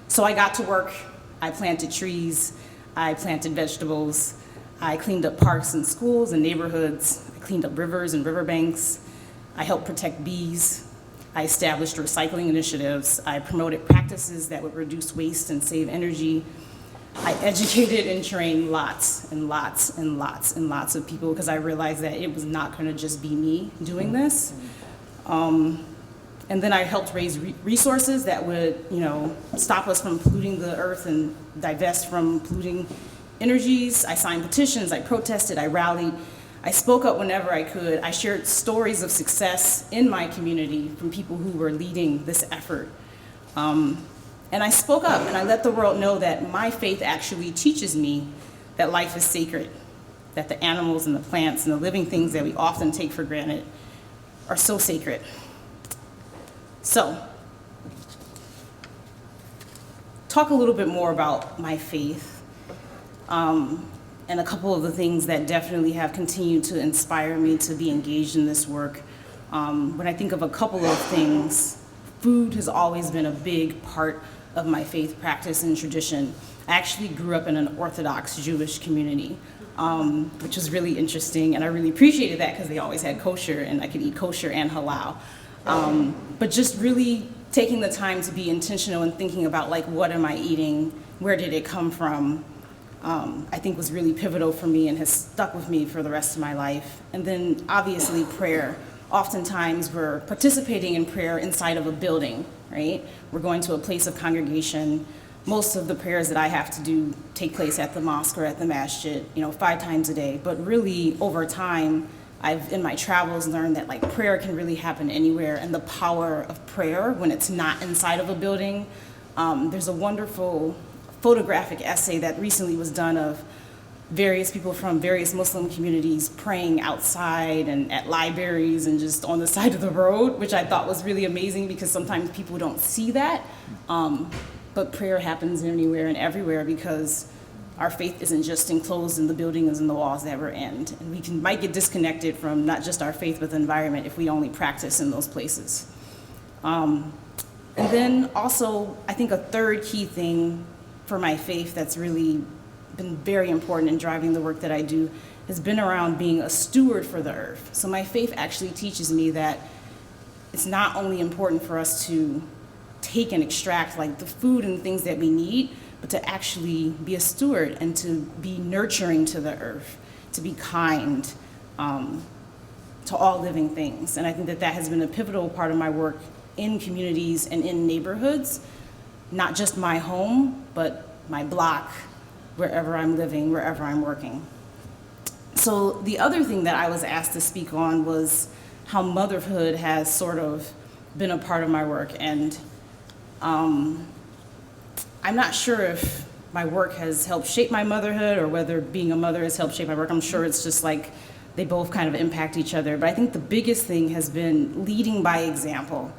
So I got to work. I planted trees. I planted vegetables. I cleaned up parks and schools and neighborhoods. I cleaned up rivers and riverbanks. I helped protect bees. I established recycling initiatives. I promoted practices that would reduce waste and save energy. I educated and trained lots and lots and lots and lots of people, because I realized that it was not going to just be me doing this. And then I helped raise resources that would, stop us from polluting the earth and divest from polluting energies. I signed petitions, I protested, I rallied. I spoke up whenever I could. I shared stories of success in my community from people who were leading this effort. And I spoke up and I let the world know that my faith actually teaches me that life is sacred, that the animals and the plants and the living things that we often take for granted are so sacred. So, talk a little bit more about my faith. And a couple of the things that definitely have continued to inspire me to be engaged in this work. When I think of a couple of things, food has always been a big part of my faith practice and tradition. I actually grew up in an Orthodox Jewish community, which was really interesting, and I really appreciated that because they always had kosher, and I could eat kosher and halal. But just really taking the time to be intentional and thinking about, like, what am I eating? Where did it come from? I think was really pivotal for me and has stuck with me for the rest of my life. And then obviously prayer. Oftentimes we're participating in prayer inside of a building, right? We're going to a place of congregation. Most of the prayers that I have to do take place at the mosque or at the masjid, 5 times a day. But really over time, I've in my travels learned that prayer can really happen anywhere, and the power of prayer when it's not inside of a building. There's a wonderful photographic essay that recently was done of various people from various Muslim communities praying outside and at libraries and just on the side of the road, which I thought was really amazing because sometimes people don't see that. But prayer happens anywhere and everywhere because our faith isn't just enclosed in the buildings and the walls that we're in. And we might get disconnected from not just our faith but the environment if we only practice in those places. And then also, I think a third key thing for my faith that's really been very important in driving the work that I do has been around being a steward for the earth. So my faith actually teaches me that it's not only important for us to take and extract the food and things that we need, but to actually be a steward and to be nurturing to the earth, to be kind to all living things. And I think that has been a pivotal part of my work in communities and in neighborhoods, not just my home, but my block, wherever I'm living, wherever I'm working. So the other thing that I was asked to speak on was how motherhood has sort of been a part of my work. And I'm not sure if my work has helped shape my motherhood or whether being a mother has helped shape my work. I'm sure it's just like they both kind of impact each other. But I think the biggest thing has been leading by example.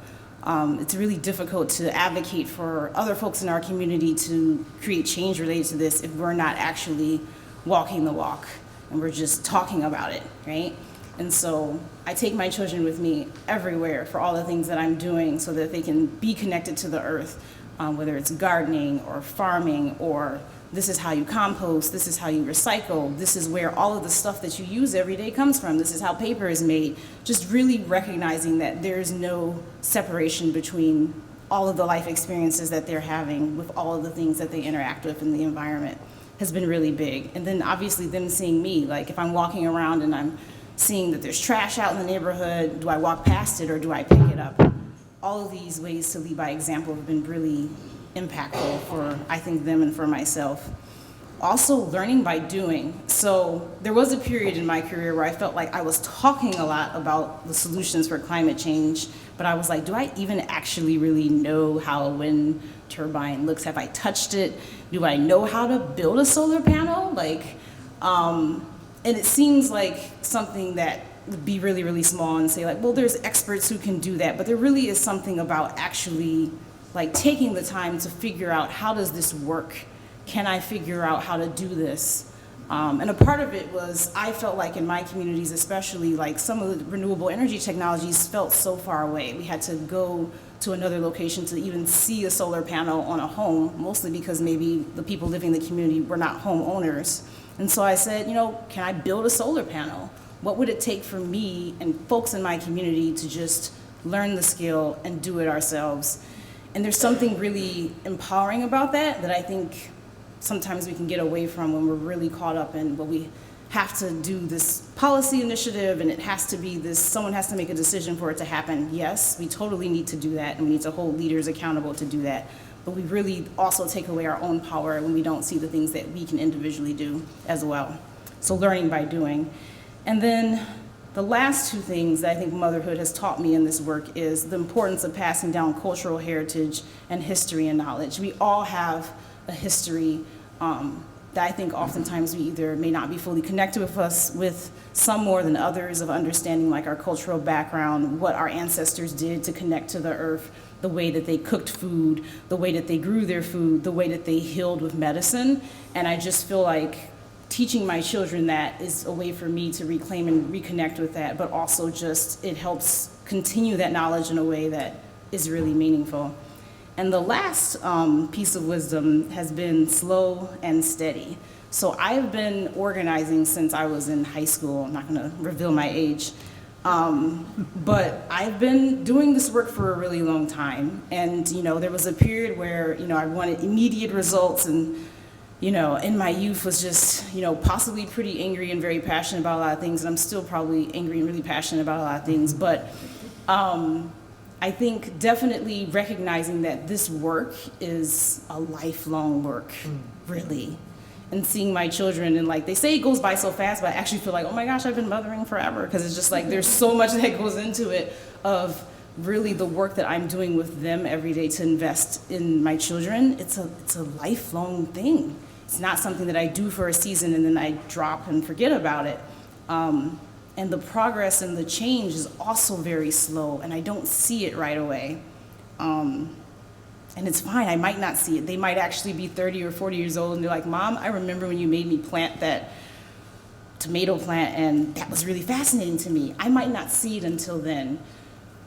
It's really difficult to advocate for other folks in our community to create change related to this if we're not actually walking the walk and we're just talking about it, right? And so I take my children with me everywhere for all the things that I'm doing so that they can be connected to the earth, whether it's gardening or farming, or this is how you compost, this is how you recycle, this is where all of the stuff that you use every day comes from, this is how paper is made. Just really recognizing that there's no separation between all of the life experiences that they're having with all of the things that they interact with in the environment has been really big. And then obviously them seeing me, like if I'm walking around and I'm seeing that there's trash out in the neighborhood, do I walk past it or do I pick it up? All of these ways to lead by example have been really impactful for, I think, them and for myself. Also learning by doing. So there was a period in my career where I felt like I was talking a lot about the solutions for climate change, but I was like, do I even actually really know how a wind turbine looks? Have I touched it? Do I know how to build a solar panel? And it seems like something that would be really, really small and say like, well, there's experts who can do that, but there really is something about actually like taking the time to figure out how does this work? Can I figure out how to do this? And a part of it was I felt like in my communities especially, like some of the renewable energy technologies felt so far away. We had to go to another location to even see a solar panel on a home, mostly because maybe the people living in the community were not homeowners. And so I said, can I build a solar panel? What would it take for me and folks in my community to just learn the skill and do it ourselves? And there's something really empowering about that I think sometimes we can get away from when we're really caught up in, well, we have to do this policy initiative and it has to be this, someone has to make a decision for it to happen. Yes, we totally need to do that and we need to hold leaders accountable to do that. But we really also take away our own power when we don't see the things that we can individually do as well. So learning by doing. And then the last two things that I think motherhood has taught me in this work is the importance of passing down cultural heritage and history and knowledge. We all have a history that I think oftentimes we either may not be fully connected with us, with some more than others, of understanding like our cultural background, what our ancestors did to connect to the earth, the way that they cooked food, the way that they grew their food, the way that they healed with medicine. And I just feel like teaching my children that is a way for me to reclaim and reconnect with that, but also just it helps continue that knowledge in a way that is really meaningful. And the last piece of wisdom has been slow and steady. So I've been organizing since I was in high school. I'm not gonna reveal my age. But I've been doing this work for a really long time. And there was a period where I wanted immediate results, and in my youth was just possibly pretty angry and very passionate about a lot of things, and I'm still probably angry and really passionate about a lot of things. But I think definitely recognizing that this work is a lifelong work, really. And seeing my children, and like they say it goes by so fast, but I actually feel like, oh my gosh, I've been mothering forever, because it's just like there's so much that goes into it of really the work that I'm doing with them every day to invest in my children. It's a lifelong thing. It's not something that I do for a season and then I drop and forget about it. And the progress and the change is also very slow, and I don't see it right away. And it's fine, I might not see it. They might actually be 30 or 40 years old and they're like, Mom, I remember when you made me plant that tomato plant and that was really fascinating to me. I might not see it until then.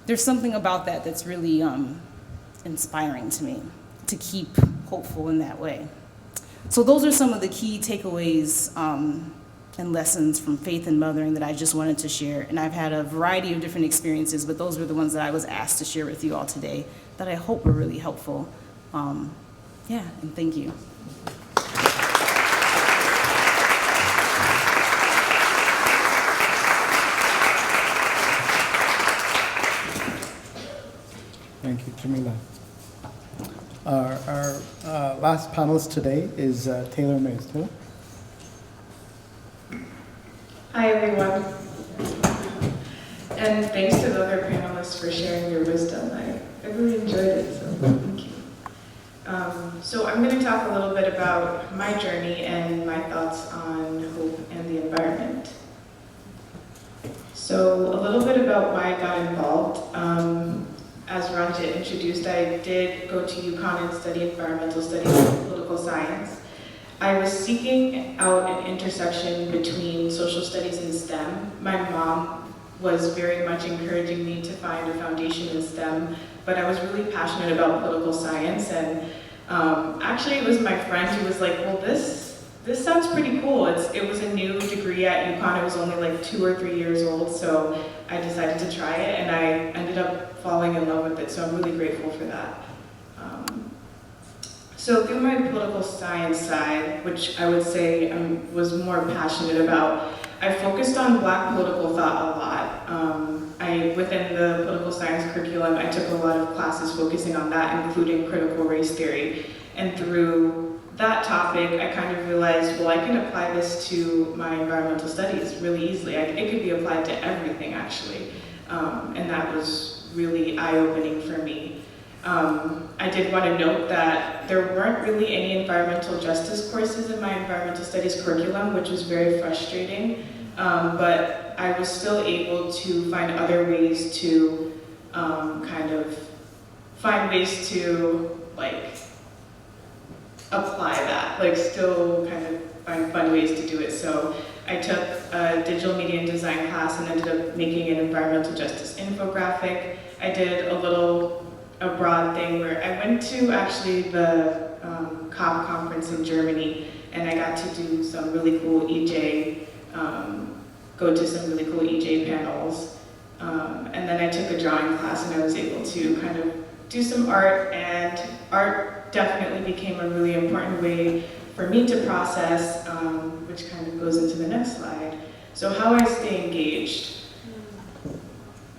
There's something about that that's really inspiring to me, to keep hopeful in that way. So those are some of the key takeaways and lessons from faith and mothering that I just wanted to share. And I've had a variety of different experiences, but those were the ones that I was asked to share with you all today that I hope were really helpful. And thank you. Thank you, Jameelah. Our last panelist today is Taylor Mays. Taylor? Hi, everyone. And And thanks to the other panelists for sharing your wisdom. I really enjoyed it, so thank you. So I'm going to talk a little bit about my journey and my thoughts on hope and the environment. So a little bit about why I got involved. As Ranjit introduced, I did go to UConn and study environmental studies and political science. I was seeking out an intersection between social studies and STEM. My mom was very much encouraging me to find a foundation in STEM, but I was really passionate about political science, and actually it was my friend who was like, well, this sounds pretty cool. It was a new degree at UConn. It was only like 2 or 3 years old, so I decided to try it, and I ended up falling in love with it, so I'm really grateful for that. So through my political science side, which I would say I was more passionate about, I focused on Black political thought a lot. Within the political science curriculum, I took a lot of classes focusing on that, including critical race theory. And through that topic, I kind of realized, well, I can apply this to my environmental studies really easily. It could be applied to everything, actually. And that was really eye-opening for me. I did want to note that there weren't really any environmental justice courses in my environmental studies curriculum, which was very frustrating, but I was still able to find other ways to apply that, still kind of find fun ways to do it. So I took a digital media and design class and ended up making an environmental justice infographic. I did a broad thing where I went to actually the COP conference in Germany, and I got to do some really cool EJ, go to some really cool EJ panels. And then I took a drawing class, and I was able to kind of do some art, and art definitely became a really important way for me to process, which kind of goes into the next slide. So how I stay engaged.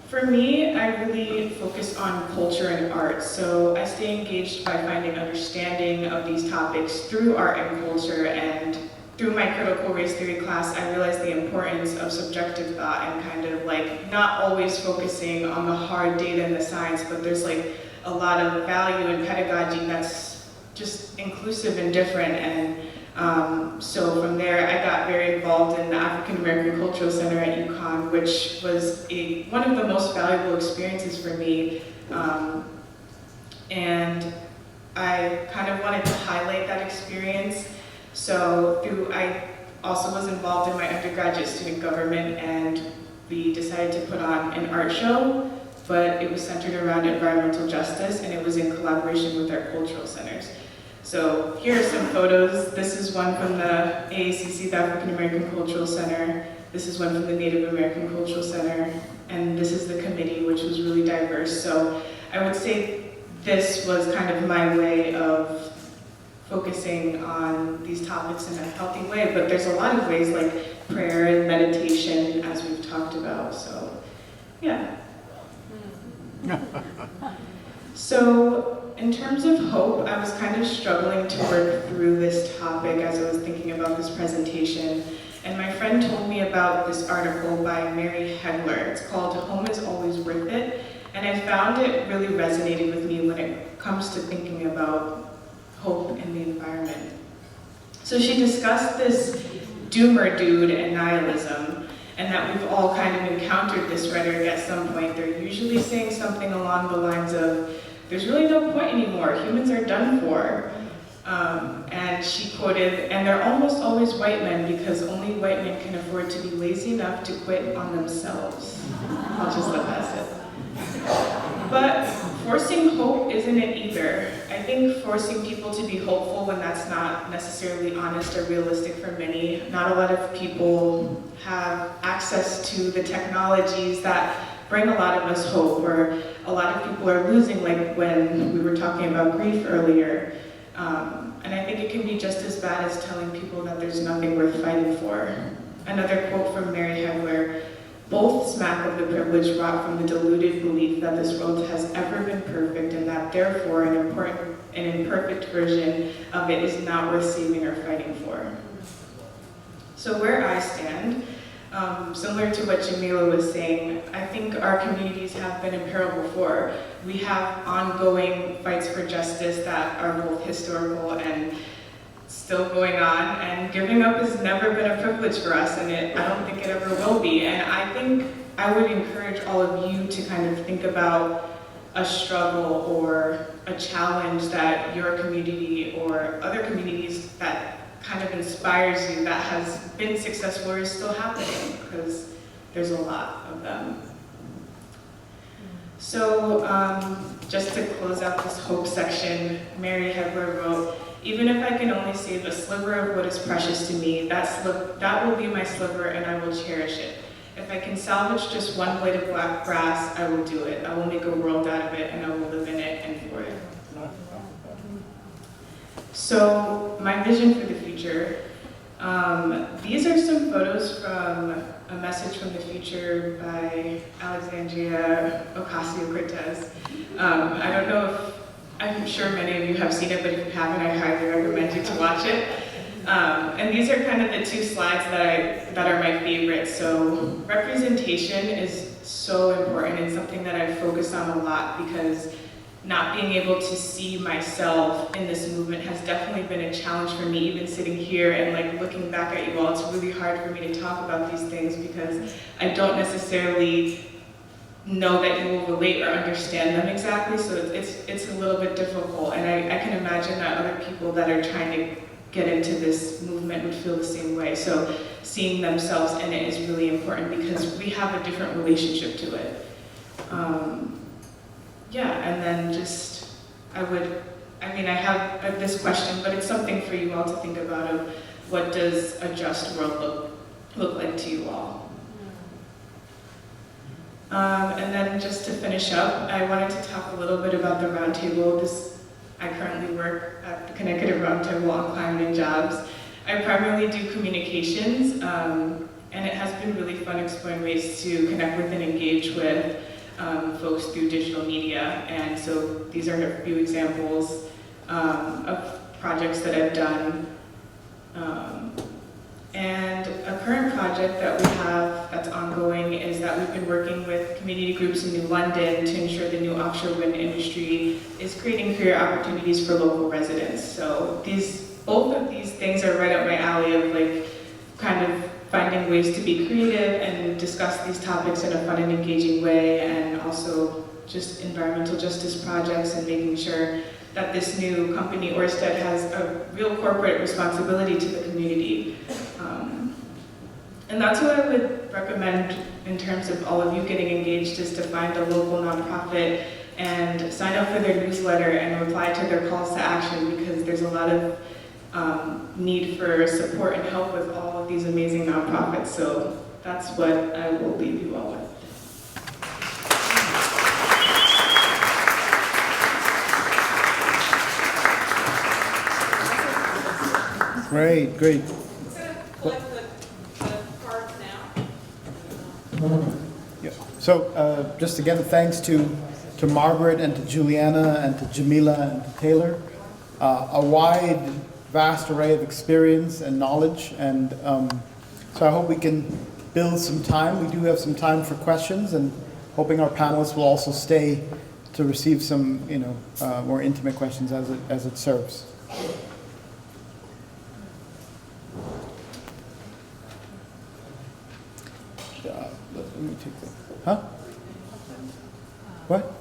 For me, I really focus on culture and art, so I stay engaged by finding understanding of these topics through art and culture, and through my critical race theory class, I realized the importance of subjective thought and kind of not always focusing on the hard data and the science, but there's a lot of value in pedagogy that's just inclusive and different. And so from there, I got very involved in the African American Cultural Center at UConn, which was one of the most valuable experiences for me. And I kind of wanted to highlight that experience. So I also was involved in my undergraduate student government, and we decided to put on an art show, but it was centered around environmental justice, and it was in collaboration with our cultural centers. So here are some photos. This is one from the AACC, the African American Cultural Center. This is one from the Native American Cultural Center. And this is the committee, which was really diverse. So I would say this was kind of my way of focusing on these topics in a healthy way. But there's a lot of ways, like prayer and meditation, as we've talked about. So, yeah. So in terms of hope, I was kind of struggling to work through this topic as I was thinking about this presentation. And my friend told me about this article by Mary Hegler. It's called "Home is Always Worth It." And I found it really resonated with me when it comes to thinking about hope in the environment. So she discussed this doomer dude and nihilism, and that we've all kind of encountered this rhetoric at some point. They're usually saying something along the lines of, there's really no point anymore, humans are done for. And she quoted, and they're almost always white men because only white men can afford to be lazy enough to quit on themselves. I'll just let that sit. But forcing hope isn't it either. I think forcing people to be hopeful when that's not necessarily honest or realistic for many. Not a lot of people have access to the technologies that bring a lot of us hope, or a lot of people are losing, like when we were talking about grief earlier. And I think it can be just as bad as telling people that there's nothing worth fighting for. Another quote from Mary Hegler, "Both smack of the privilege wrought from the deluded belief that this world has ever been perfect and that therefore an imperfect version of it is not worth saving or fighting for." So where I stand, Similar to what Jameelah was saying, I think our communities have been in peril before. We have ongoing fights for justice that are both historical and still going on, and giving up has never been a privilege for us, and I don't think it ever will be. And I think I would encourage all of you to kind of think about a struggle or a challenge that your community or other communities that kind of inspires you, that has been successful or is still happening, because there's a lot of them. So just to close out this hope section, Mary Hegler wrote, "Even if I can only save a sliver of what is precious to me, that will be my sliver and I will cherish it. If I can salvage just one blade of black grass, I will do it. I will make a world out of it and I will live in it and for it." So my vision for the future, these are some photos from a message from the future by Alexandria Ocasio-Cortez. I don't know if, I'm sure many of you have seen it, but if you haven't, I highly recommend you to watch it. And these are kind of the two slides that are my favorites. So representation is so important and something that I focus on a lot, because not being able to see myself in this movement has definitely been a challenge for me, even sitting here and like looking back at you all. It's really hard for me to talk about these things because I don't necessarily know that you will relate or understand them exactly, so it's a little bit difficult. And I can imagine that other people that are trying to get into this movement would feel the same way. So seeing themselves in it is really important because we have a different relationship to it. Yeah, and then just, I have this question, but it's something for you all to think about of what does a just world look like to you all? And then just to finish up, I wanted to talk a little bit about the Roundtable. I currently work at the Connecticut Roundtable on Climate and Jobs. I primarily do communications, and it has been really fun exploring ways to connect with and engage with folks through digital media. And so these are a few examples of projects that I've done. And a current project that we have that's ongoing is that we've been working with community groups in New London to ensure the new offshore wind industry is creating career opportunities for local residents. So both of these things are right up my alley of like kind of finding ways to be creative and discuss these topics in a fun and engaging way, and also just environmental justice projects and making sure that this new company, Orsted, has a real corporate responsibility to the community. And that's what I would recommend in terms of all of you getting engaged, is to find a local nonprofit and sign up for their newsletter and reply to their calls to action, because there's a lot of need for support and help with all of these amazing nonprofits. So that's what I will leave you all with. Great, great. Collect the cards now. Yeah. So just again, thanks to Margaret and to Juliana and to Jameelah and to Taylor. A wide, vast array of experience and knowledge, and so I hope we can build some time. We do have some time for questions, and hoping our panelists will also stay to receive some, more intimate questions as it serves. Let me take that. Huh? What?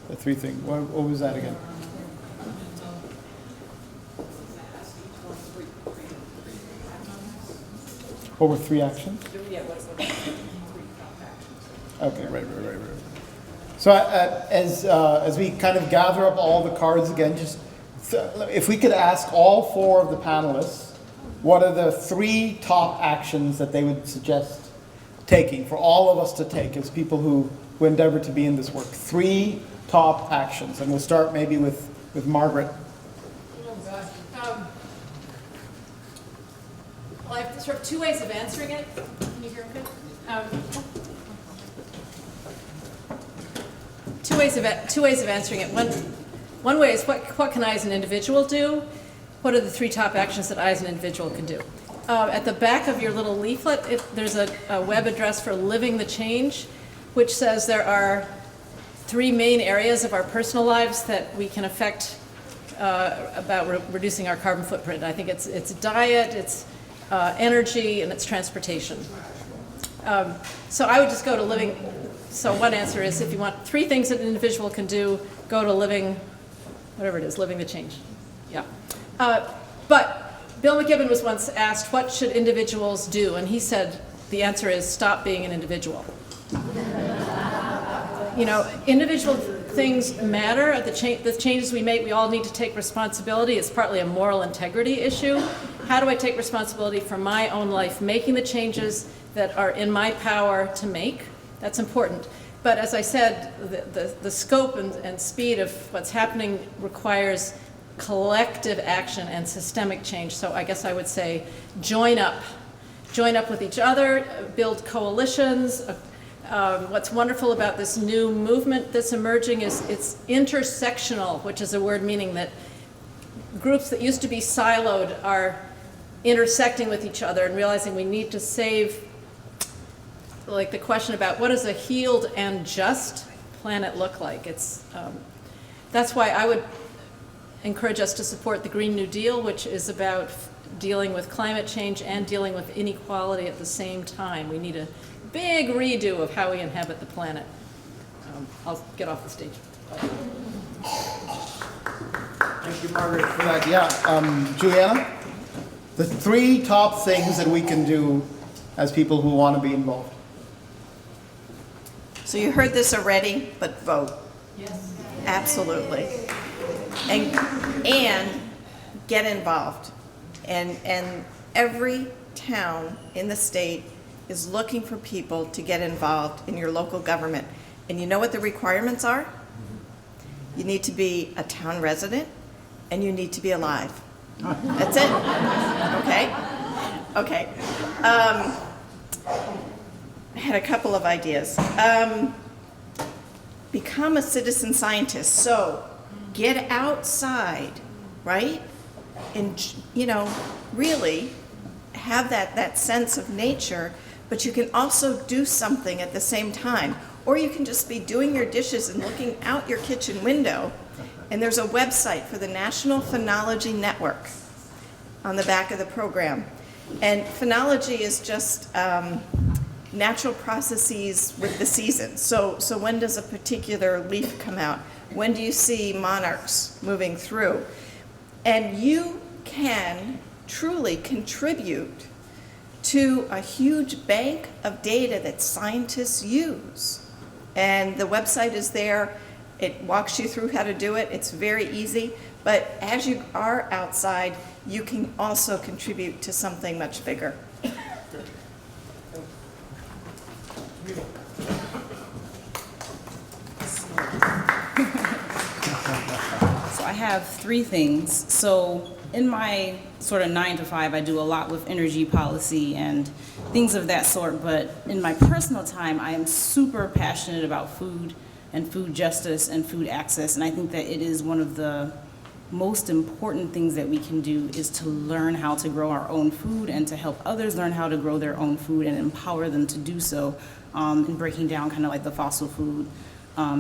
The three things. What was that again? What were three actions? Okay, right. So as we kind of gather up all the cards again, just if we could ask all four of the panelists, what are the three top actions that they would suggest taking for all of us to take as people who endeavor to be in this work? Three top actions, and we'll start maybe with Margaret. Oh gosh. Well, I have sort of two ways of answering it. Can you hear me? Two ways of answering it. One way is what can I as an individual do? What are the three top actions that I as an individual can do? At the back of your little leaflet, there's a web address for Living the Change, which says there are 3 main areas of our personal lives that we can affect about reducing our carbon footprint. I think it's diet, it's energy, and it's transportation. So I would just go to living. So one answer is, if you want 3 things that an individual can do, go to living, whatever it is, Living the Change. Yeah. But Bill McKibben was once asked, what should individuals do? And he said, the answer is, stop being an individual. You know, individual things matter. The changes we make, we all need to take responsibility. It's partly a moral integrity issue. How do I take responsibility for my own life, making the changes that are in my power to make? That's important. But as I said, the scope and speed of what's happening requires collective action and systemic change. So I guess I would say join up with each other, build coalitions. What's wonderful about this new movement that's emerging is it's intersectional, which is a word meaning that groups that used to be siloed are intersecting with each other and realizing we need to save, like the question about what does a healed and just planet look like. That's why I would encourage us to support the Green New Deal, which is about dealing with climate change and dealing with inequality at the same time. We need a big redo of how we inhabit the planet. I'll get off the stage. Thank you, Margaret, for that. Yeah, Juliana, the 3 top things that we can do as people who want to be involved. So you heard this already, but vote. Yes. Absolutely. And get involved. And every town in the state is looking for people to get involved in your local government. And you know what the requirements are? You need to be a town resident and you need to be alive. That's it. Okay? Okay. I had a couple of ideas. Become a citizen scientist. So get outside, right? And, you know, really have that sense of nature, but you can also do something at the same time. Or you can just be doing your dishes and looking out your kitchen window. And there's a website for the National Phenology Network on the back of the program. And phenology is just natural processes with the seasons. So when does a particular leaf come out? When do you see monarchs moving through? And you can truly contribute to a huge bank of data that scientists use. And the website is there. It walks you through how to do it. It's very easy. But as you are outside, you can also contribute to something much bigger. So I have 3 things. So in my sort of 9 to 5, I do a lot with energy policy and things of that sort. But in my personal time, I am super passionate about food and food justice and food access. And I think that it is one of the most important things that we can do is to learn how to grow our own food and to help others learn how to grow their own food and empower them to do so in breaking down kind of like the fossil food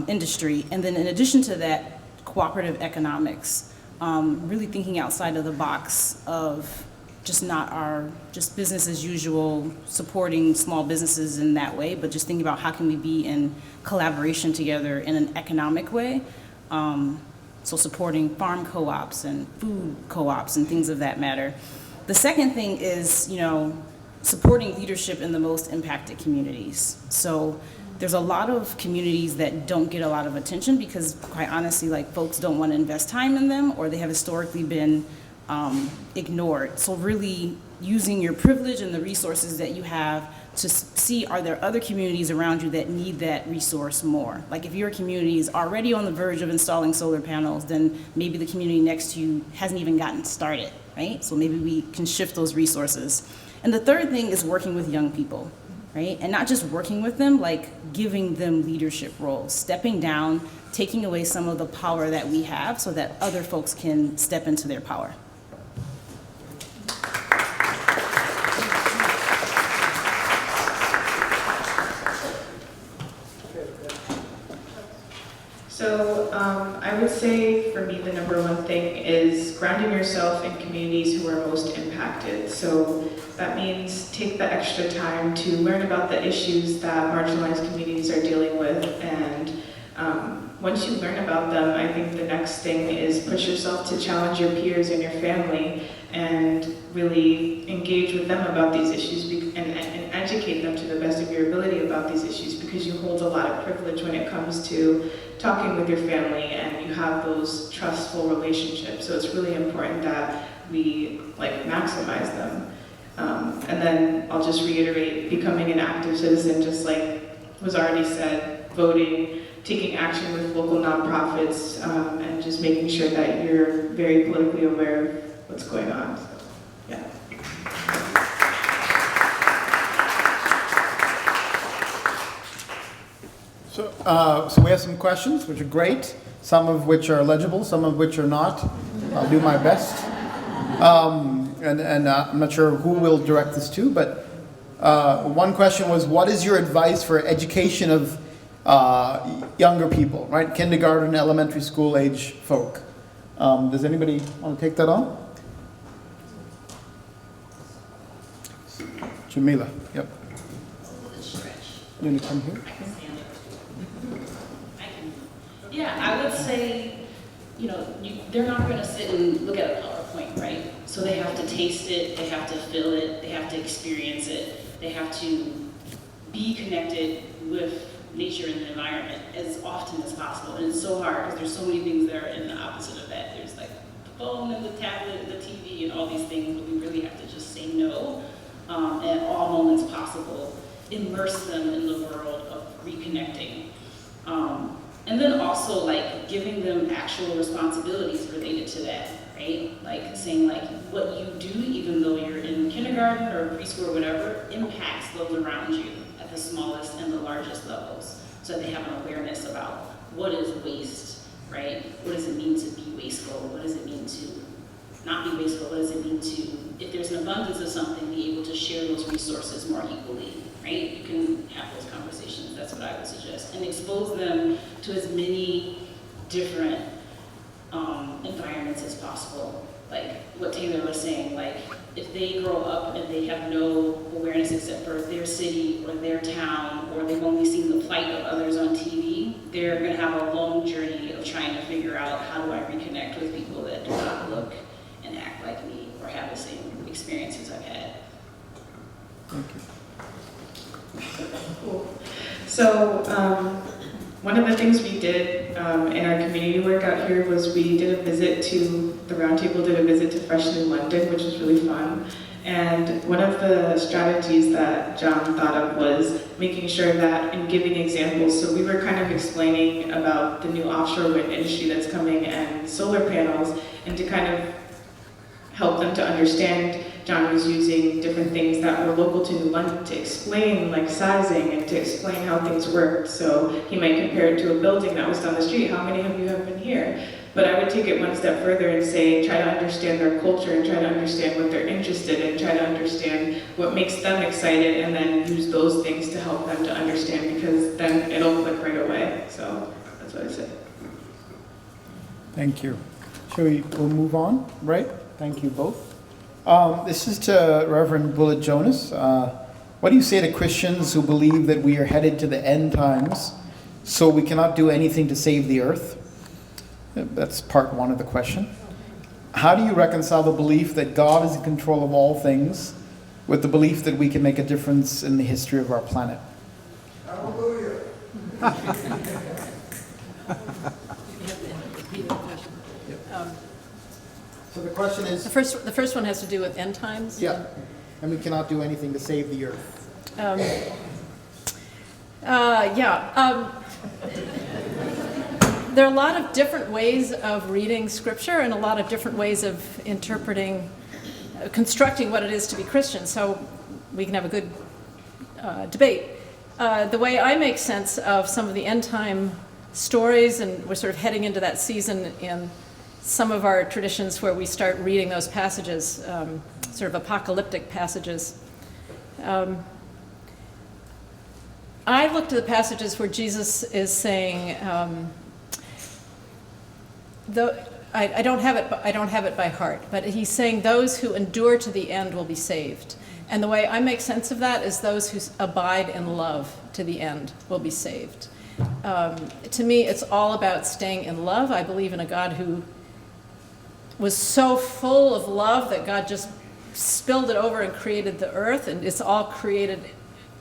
industry. And then in addition to that, cooperative economics, really thinking outside of the box of just not our just business as usual, supporting small businesses in that way, but just thinking about how can we be in collaboration together in an economic way. So supporting farm co-ops and food co-ops and things of that matter. The second thing is, you know, supporting leadership in the most impacted communities. So there's a lot of communities that don't get a lot of attention because, quite honestly, like folks don't want to invest time in them, or they have historically been ignored. So really using your privilege and the resources that you have to see, are there other communities around you that need that resource more? Like if your community is already on the verge of installing solar panels, then maybe the community next to you hasn't even gotten started, right? So maybe we can shift those resources. And the third thing is working with young people, right? And not just working with them, like giving them leadership roles, stepping down, taking away some of the power that we have so that other folks can step into their power. So I would say for me the number one thing is grounding yourself in communities who are most impacted. So that means take the extra time to learn about the issues that marginalized communities are dealing with, and once you learn about them, I think the next thing is push yourself to challenge your peers and your family and really engage with them about these issues and educate them to the best of your ability about these issues, because you hold a lot of privilege when it comes to talking with your family and you have those trustful relationships. So it's really important that we maximize them. And then I'll just reiterate, becoming an active citizen, just like was already said, voting, taking action with local nonprofits, and just making sure that you're very politically aware of what's going on. So, yeah. So we have some questions, which are great, some of which are legible, some of which are not. I'll do my best. And I'm not sure who will direct this to, but one question was, what is your advice for education of younger people, right? Kindergarten, elementary school age folk. Does anybody want to take that on? Jameelah, yep. You want to come here? Yeah, I would say, they're not going to sit and look at a PowerPoint, right? So they have to taste it, they have to feel it, they have to experience it, they have to be connected with nature and the environment as often as possible. And it's so hard because there's so many things that are in the opposite of that. There's like the phone and the tablet and the TV and all these things, but we really have to just say no at all moments possible, immerse them in the world of reconnecting. And then also giving them actual responsibilities related to that, right? Like saying what you do, even though you're in kindergarten or preschool or whatever, impacts those around you at the smallest and the largest levels. So they have an awareness about what is waste, right? What does it mean to be wasteful? What does it mean to not be wasteful? What does it mean to, if there's an abundance of something, be able to share those resources more equally, right? You can have those conversations. That's what I would suggest. And expose them to as many different environments as possible. Like what Taylor was saying, if they grow up and they have no awareness except for their city or their town, or they've only seen the plight of others on TV, they're going to have a long journey of trying to figure out, how do I reconnect with people that do not look and act like me or have the same experiences I've had. Thank you. Cool. So one of the things we did in our community work out here was we did a visit to, the Roundtable did a visit to Freshly London, which was really fun. And one of the strategies that John thought of was making sure that in giving examples, so we were kind of explaining about the new offshore wind industry that's coming and solar panels, and to kind of help them to understand, John was using different things that were local to New London to explain sizing and to explain how things worked. So he might compare it to a building that was down the street. How many of you have been here? But I would take it one step further and say, try to understand their culture and try to understand what they're interested in, try to understand what makes them excited, and then use those things to help them to understand, because then it'll click right away. So that's what I say. Thank you. We'll move on, right? Thank you both. This is to Reverend Bullit-Jonas. What do you say to Christians who believe that we are headed to the end times, so we cannot do anything to save the earth? That's part one of the question. How do you reconcile the belief that God is in control of all things with the belief that we can make a difference in the history of our planet? Hallelujah. So the question is... The first one has to do with end times? Yeah, and we cannot do anything to save the earth. There are a lot of different ways of reading Scripture and a lot of different ways of interpreting, constructing what it is to be Christian, so we can have a good debate. The way I make sense of some of the end time stories, and we're sort of heading into that season in some of our traditions where we start reading those passages, sort of apocalyptic passages. I looked at the passages where Jesus is saying, I don't have it by heart, but he's saying those who endure to the end will be saved. And the way I make sense of that is those who abide in love to the end will be saved. To me, it's all about staying in love. I believe in a God who was so full of love that God just spilled it over and created the earth, and it's all created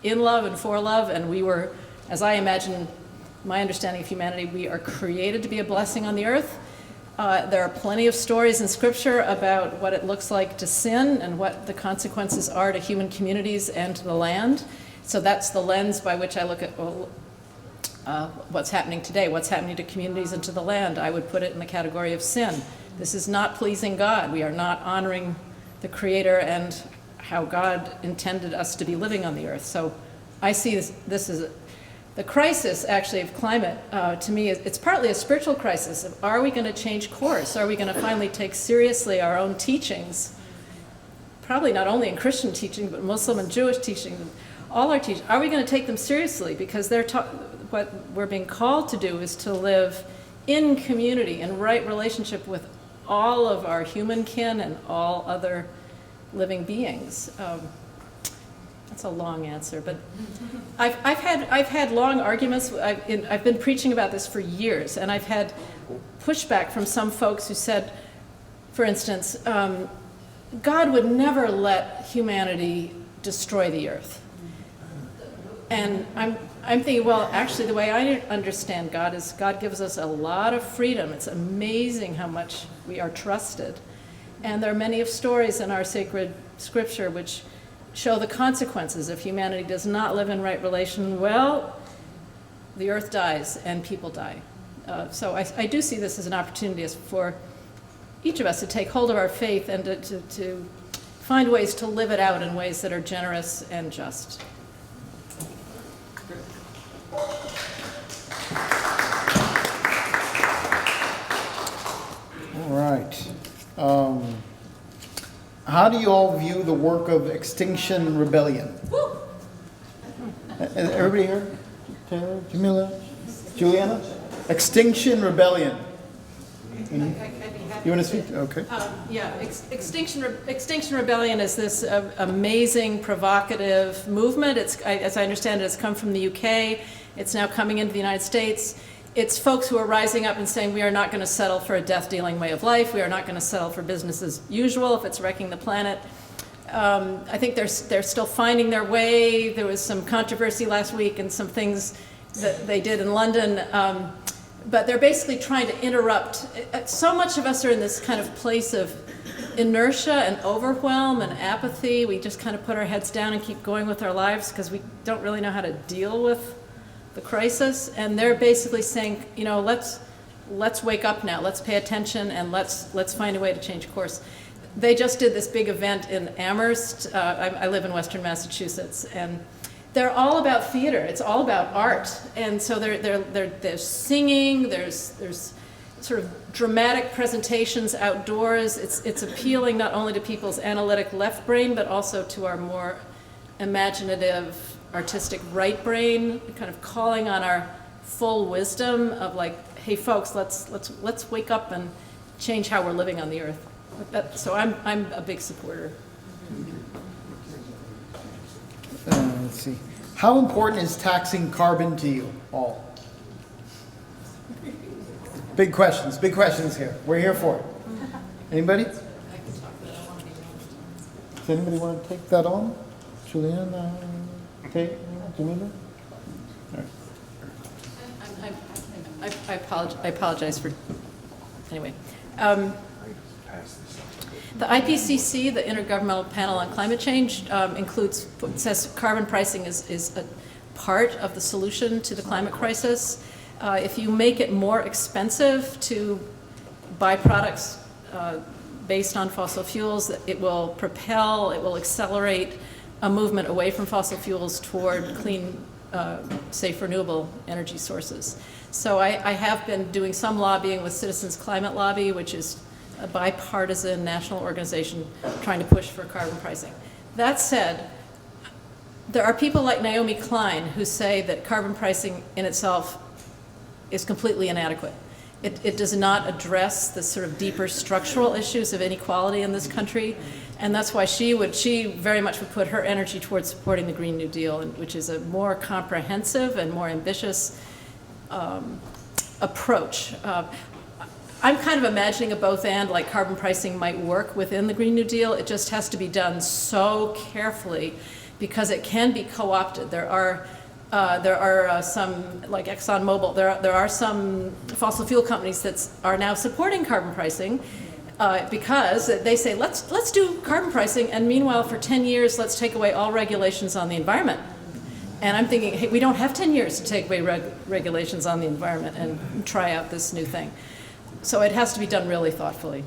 in love and for love, and we were, as I imagine my understanding of humanity, we are created to be a blessing on the earth. There are plenty of stories in Scripture about what it looks like to sin and what the consequences are to human communities and to the land. So that's the lens by which I look at what's happening today, what's happening to communities and to the land. I would put it in the category of sin. This is not pleasing God. We are not honoring the Creator and how God intended us to be living on the earth. So I see this as the crisis, actually, of climate. To me, it's partly a spiritual crisis. Are we going to change course? Are we going to finally take seriously our own teachings? Probably not only in Christian teaching, but Muslim and Jewish teaching, all our teachings. Are we going to take them seriously? Because what we're being called to do is to live in community, in right relationship with all of our human kin and all other living beings. That's a long answer, but I've had long arguments. I've been preaching about this for years, and I've had pushback from some folks who said, for instance, God would never let humanity destroy the earth. And I'm thinking, well, actually, the way I understand God is God gives us a lot of freedom. It's amazing how much we are trusted. And there are many of stories in our sacred scripture which show the consequences if humanity does not live in right relation. Well, the earth dies and people die. So I do see this as an opportunity for each of us to take hold of our faith and to find ways to live it out in ways that are generous and just. All right. How do you all view the work of Extinction Rebellion? Everybody here? Taylor, Jameelah, Juliana? Extinction Rebellion. You want to speak? Okay. Yeah, Extinction Rebellion is this amazing, provocative movement. As I understand it, it's come from the UK. It's now coming into the United States. It's folks who are rising up and saying we are not going to settle for a death-dealing way of life. We are not going to settle for business as usual if it's wrecking the planet. I think they're still finding their way. There was some controversy last week and some things that they did in London. But they're basically trying to interrupt. So much of us are in this kind of place of inertia and overwhelm and apathy. We just kind of put our heads down and keep going with our lives because we don't really know how to deal with the crisis. And they're basically saying, you know, let's wake up now. Let's pay attention and let's find a way to change course. They just did this big event in Amherst. I live in Western Massachusetts, and they're all about theater. It's all about art, and so they're singing. There's sort of dramatic presentations outdoors. It's appealing not only to people's analytic left brain, but also to our more imaginative, artistic right brain. Kind of calling on our full wisdom of like, hey folks, let's wake up and change how we're living on the earth. So I'm a big supporter. Let's see. How important is taxing carbon to you all? Big questions here. We're here for it. Anybody? Does anybody want to take that on? Juliana? Okay, Jameelah? I apologize for, anyway. The IPCC, the Intergovernmental Panel on Climate Change, says carbon pricing is a part of the solution to the climate crisis. If you make it more expensive to buy products based on fossil fuels, it will accelerate a movement away from fossil fuels toward clean, safe, renewable energy sources. So I have been doing some lobbying with Citizens Climate Lobby, which is a bipartisan national organization trying to push for carbon pricing. That said, there are people like Naomi Klein who say that carbon pricing in itself is completely inadequate. It does not address the sort of deeper structural issues of inequality in this country, and that's why she very much would put her energy towards supporting the Green New Deal, which is a more comprehensive and more ambitious approach. I'm kind of imagining a both and, like carbon pricing might work within the Green New Deal. It just has to be done so carefully because it can be co-opted. There are some, like ExxonMobil, there are some fossil fuel companies that are now supporting carbon pricing because they say, let's do carbon pricing, and meanwhile for 10 years, let's take away all regulations on the environment. And I'm thinking, hey, we don't have 10 years to take away regulations on the environment and try out this new thing. So it has to be done really thoughtfully.